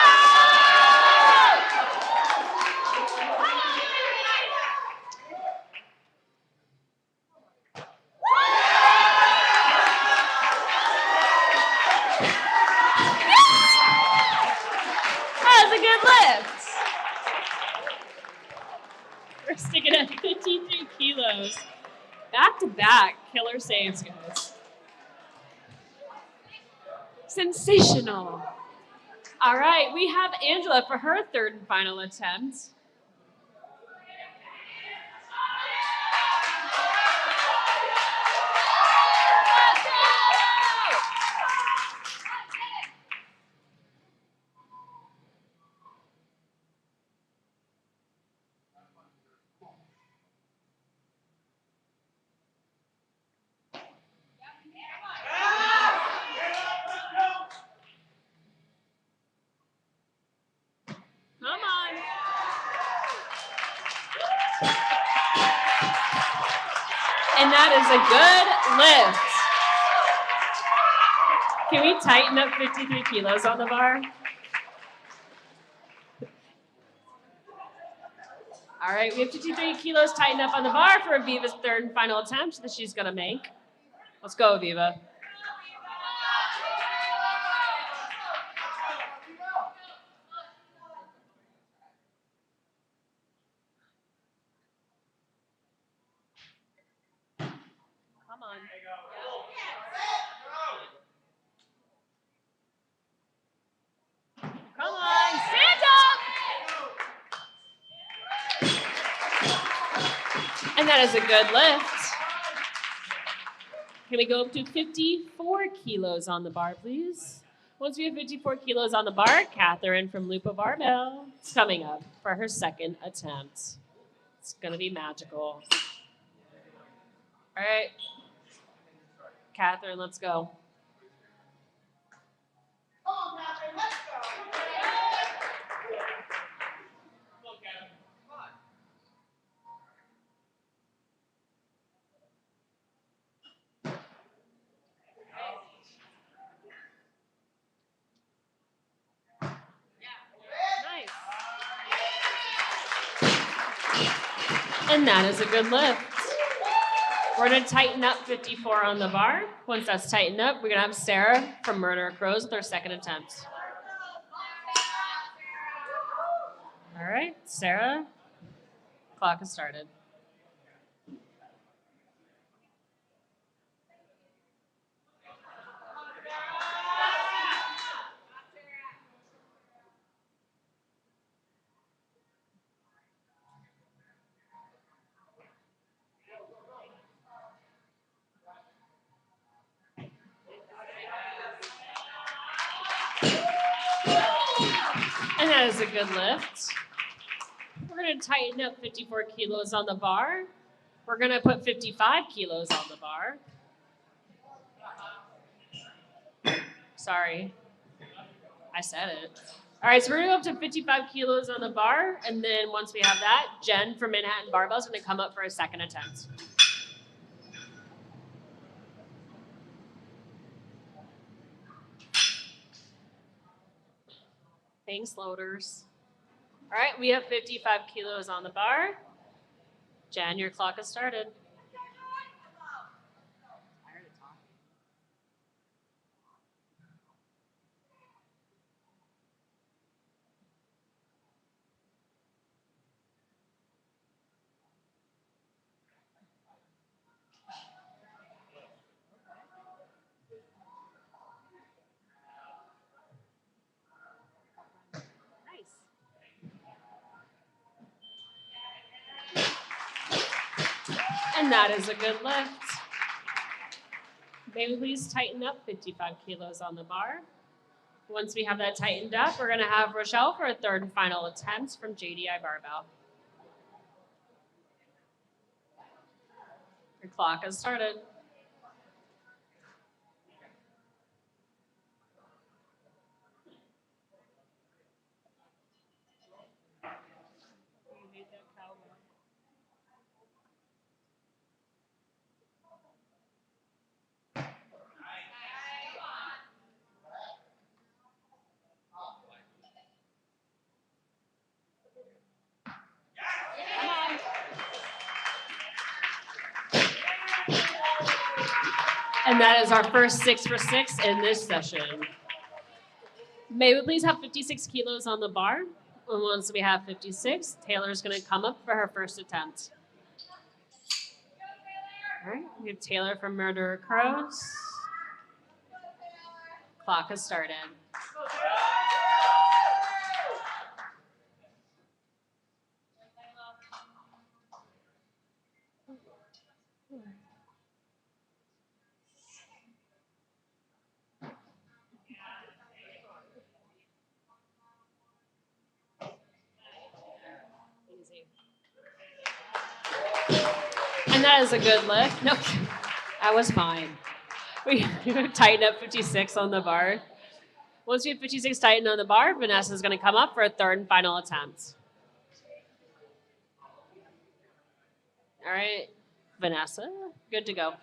That was a good lift. We're sticking at 53 kilos. Back to back killer saves, guys. Sensational. All right, we have Angela for her third and final attempt. Let's go! Come on. And that is a good lift. Can we tighten up 53 kilos on the bar? All right, we have 53 kilos tightened up on the bar for Aviva's third and final attempt that she's going to make. Let's go, Aviva. Come on. Come on, stand up! And that is a good lift. Can we go up to 54 kilos on the bar, please? Once we have 54 kilos on the bar, Catherine from Lupa Barbell is coming up for her second attempt. It's going to be magical. All right. Catherine, let's go. Nice. And that is a good lift. We're going to tighten up 54 on the bar. Once that's tightened up, we're going to have Sarah from Murder Crows with her second attempt. All right, Sarah, clock has started. And that is a good lift. We're going to tighten up 54 kilos on the bar. We're going to put 55 kilos on the bar. Sorry. I said it. All right, so we're going to go up to 55 kilos on the bar. And then once we have that, Jen from Manhattan Barbell is going to come up for a second attempt. Thanks, loaders. All right, we have 55 kilos on the bar. Jen, your clock has started. And that is a good lift. Maybe please tighten up 55 kilos on the bar. Once we have that tightened up, we're going to have Rochelle for a third and final attempt from JDI Barbell. Your clock has started. And that is our first 6 for 6 in this session. May we please have 56 kilos on the bar? And once we have 56, Taylor's going to come up for her first attempt. All right, we have Taylor from Murderer Crows. Clock has started. And that is a good lift. No, that was fine. We tighten up 56 on the bar. Once we have 56 tightened on the bar, Vanessa's going to come up for a third and final attempt. All right, Vanessa, good to go.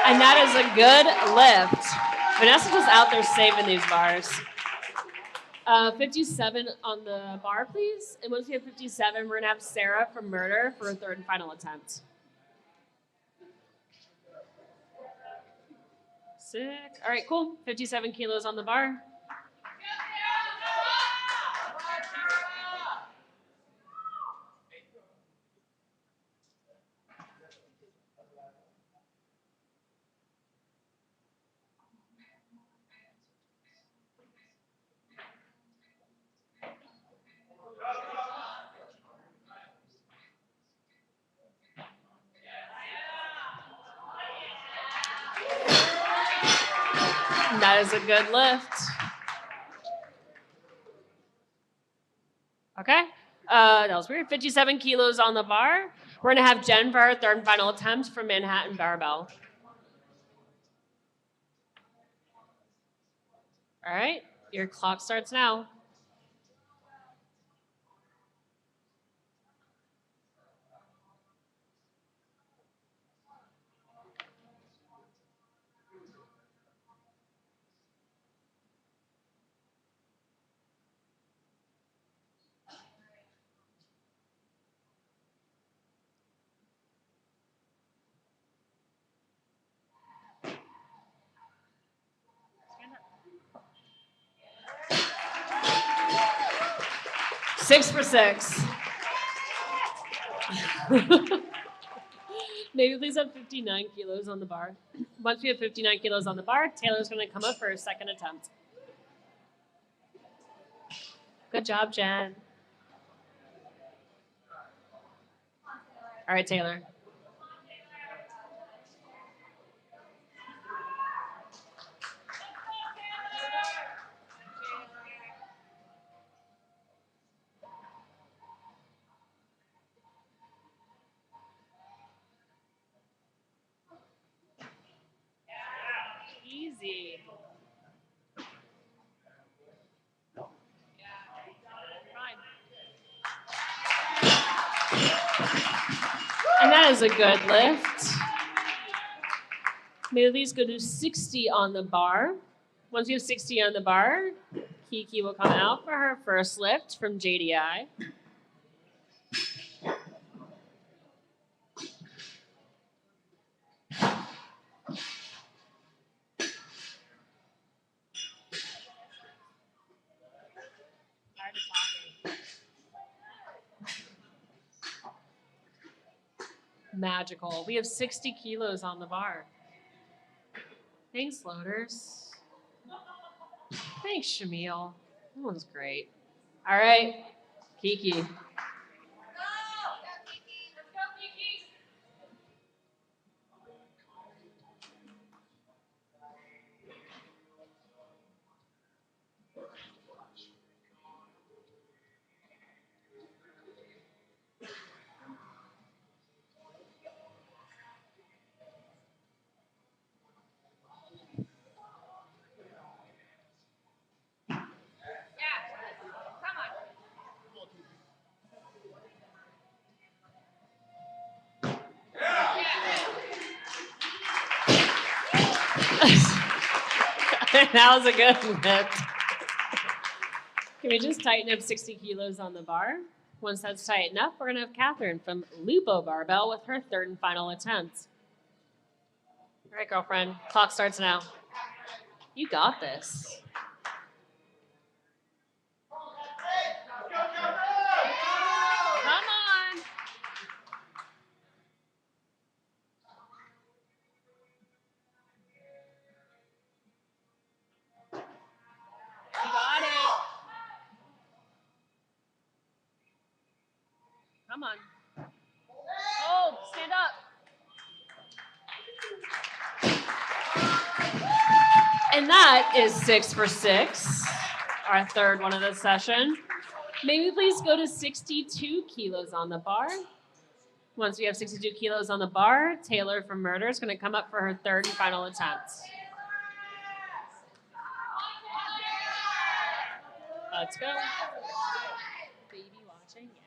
And that is a good lift. Vanessa was out there saving these bars. 57 on the bar, please. And once we have 57, we're going to have Sarah from Murder for a third and final attempt. 6. All right, cool. 57 kilos on the bar. That is a good lift. Okay. That was weird. 57 kilos on the bar. We're going to have Jen for our third and final attempt from Manhattan Barbell. All right. Your clock starts now. 6 for 6. Maybe please have 59 kilos on the bar. Once we have 59 kilos on the bar, Taylor's going to come up for her second attempt. Good job, Jen. All right, Taylor. Easy. And that is a good lift. Maybe these go to 60 on the bar. Once you have 60 on the bar, Kiki will come out for her first lift from JDI. Magical. We have 60 kilos on the bar. Thanks, loaders. Thanks, Shamil. That was great. All right, Kiki. Let's go, Kiki. That was a good lift. Can we just tighten up 60 kilos on the bar? Once that's tightened up, we're going to have Catherine from Lupo Barbell with her third and final attempt. All right, girlfriend. Clock starts now. You got this. Come on. You got it. Come on. Hold. Stand up. And that is 6 for 6, our third one of the session. Maybe please go to 62 kilos on the bar. Once we have 62 kilos on the bar, Taylor from Murder is going to come up for her third and final attempt. Let's go. Baby watching, yeah.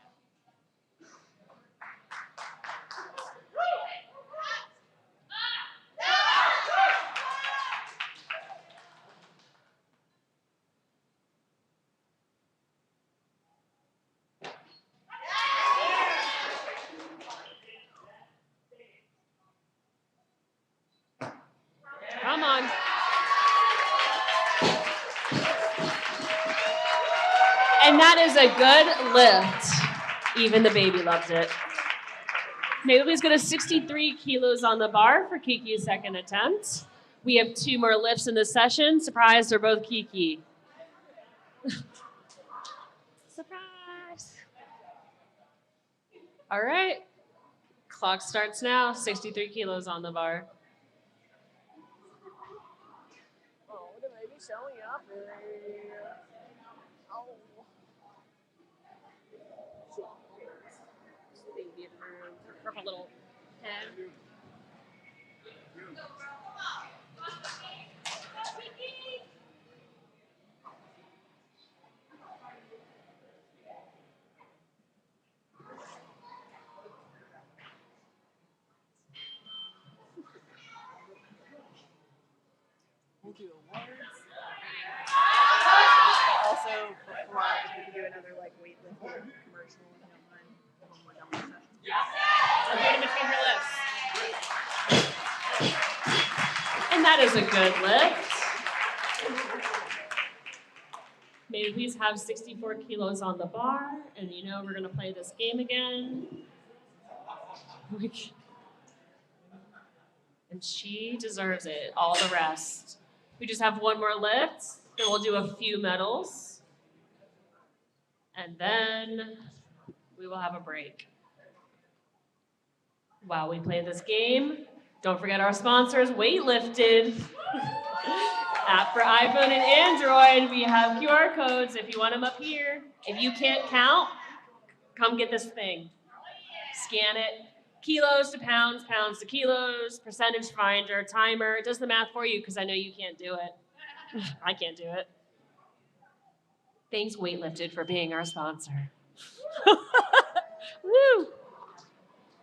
Come on. And that is a good lift. Even the baby loves it. Maybe please go to 63 kilos on the bar for Kiki's second attempt. We have 2 more lifts in the session. Surprise, they're both Kiki. Surprise. All right. Clock starts now. 63 kilos on the bar. Oh, the baby's showing up. Oh. Baby in the room. Purple little head. We'll do awards. Also, before we can do another like weightlifting commercial if you don't mind when we're done with the session. Yeah. So do it in between her lifts. And that is a good lift. May we please have 64 kilos on the bar, and you know we're gonna play this game again. And she deserves it, all the rest. We just have one more lift, then we'll do a few medals. And then we will have a break. While we play this game, don't forget our sponsors, Weightlifted. App for iPhone and Android. We have QR codes if you want them up here. If you can't count, come get this thing. Scan it. Kilos to pounds, pounds to kilos, percentage finder, timer. It does the math for you because I know you can't do it. I can't do it. Thanks, Weightlifted, for being our sponsor. Woo!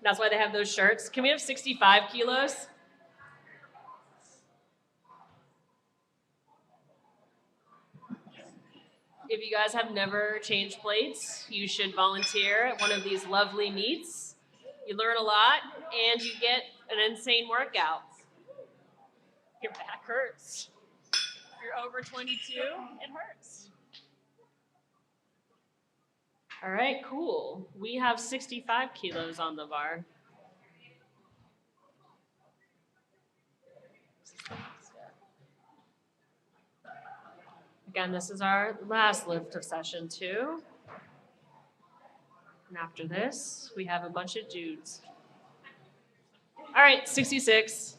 That's why they have those shirts. Can we have 65 kilos? If you guys have never changed plates, you should volunteer at one of these lovely meets. You learn a lot, and you get an insane workout. Your back hurts. If you're over 22, it hurts. All right, cool. We have 65 kilos on the bar. Again, this is our last lift of session 2. And after this, we have a bunch of dudes. All right, 66.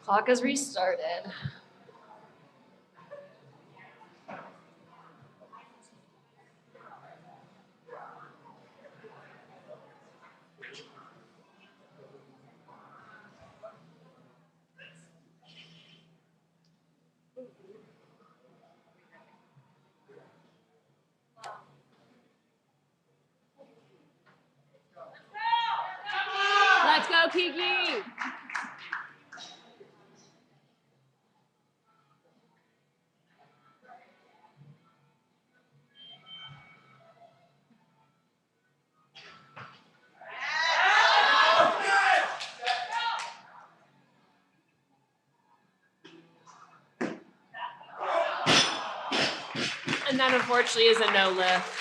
Clock has restarted. Let's go, Kiki! And that unfortunately is a no lift.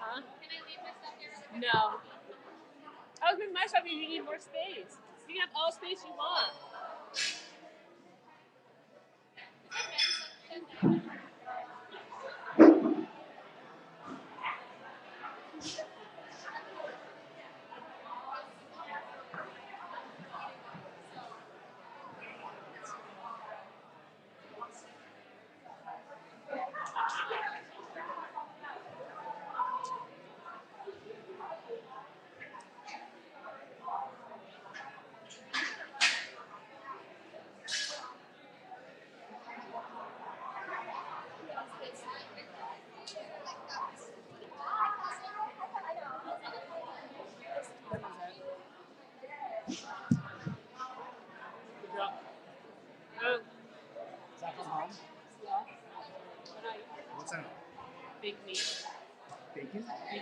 Huh? No. I was with my stuff, you need more space. You can have all space you want. Is that from home? What's that? Big meat. Bacon? Big meat.